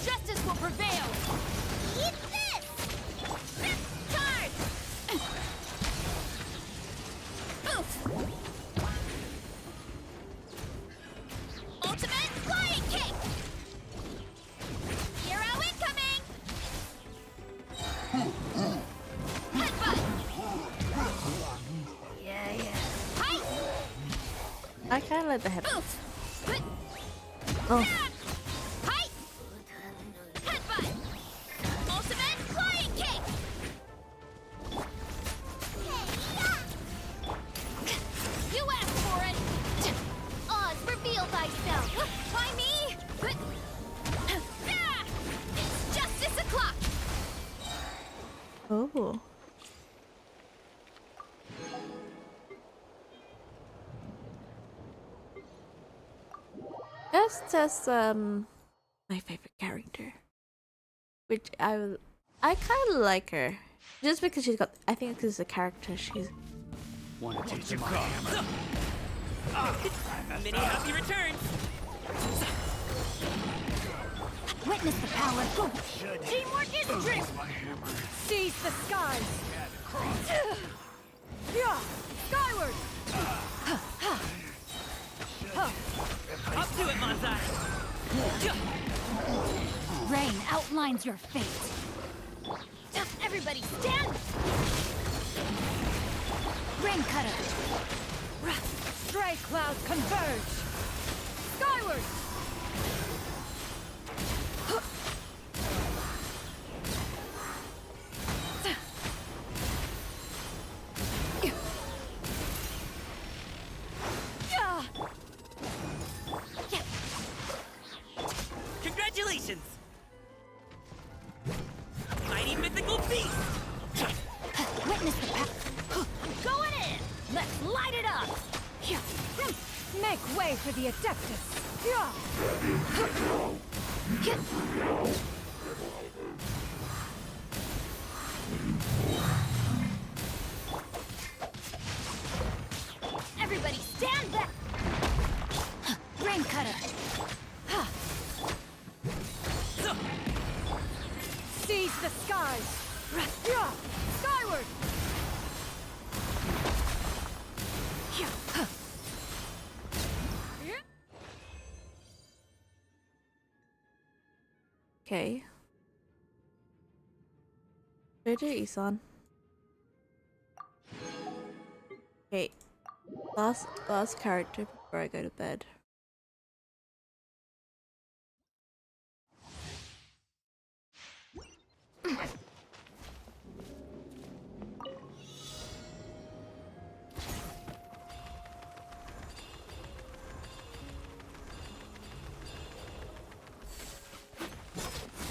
justice will prevail. Eat this! Charge! Oof! Ultimate flying kick! Hero incoming! Headbutt! Yeah. Hi! I kind of like the head. Oof! Oh. Hi! Headbutt! Ultimate flying kick! You asked for it! Oz, reveal thyself! Why me? It's justice o'clock! Oh. Let's test my favorite character, which I kind of like her, just because she's got. I think because the character she's. Wanna taste my hammer? Many happy returns. Witness the power. Teamwork is dream. Seize the skies. Yeah, skyward. Up to it, Manzai. Rain outlines your fate. Everybody stand. Rain cutter. Stray clouds converge. Skyward. Congratulations! Mighty mythical beast! Witness the power. Going in. Let's light it up. Make way for the Adeptus. Everybody stand back. Rain cutter. Seize the skies. Skyward. Okay. JJ Isan. Okay. Last character before I go to bed.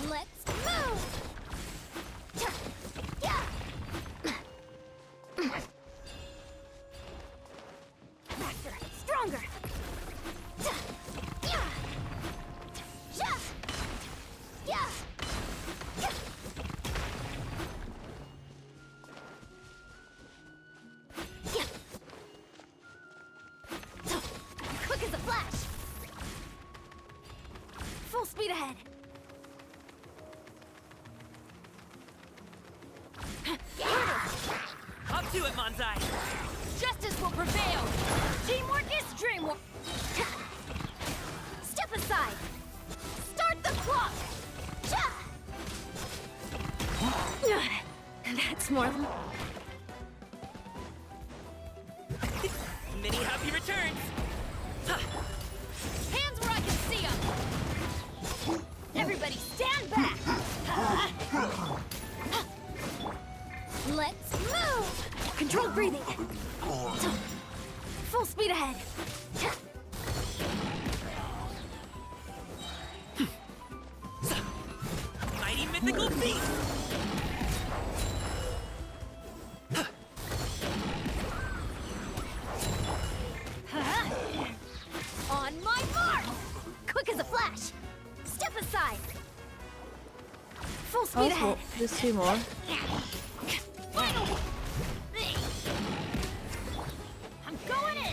Let's move. Faster, stronger. Quick as a flash. Full speed ahead. Up to it, Manzai! Justice will prevail! Teamwork is dreamwork! Step aside! Start the clock! That's more than... Many happy returns! Hands where I can see them! Everybody stand back! Let's move! Controlled breathing. Full speed ahead. Mighty mythical beast! On my mark! Quick as a flash! Step aside! Full speed ahead! There's two more. Finally! I'm going in!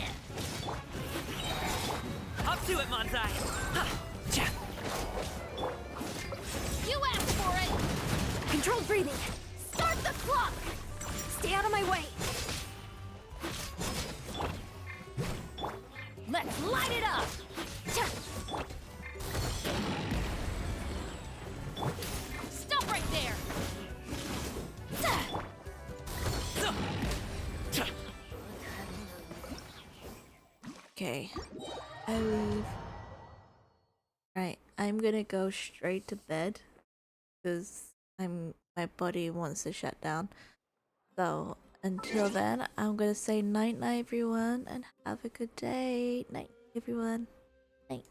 Up to it, Monzai! You asked for it! Controlled breathing! Start the clock! Stay out of my way! Let's light it up! Stop right there! Okay. I leave. Right, I'm gonna go straight to bed because my body wants to shut down. So until then, I'm gonna say night night everyone and have a good day. Night everyone. Night.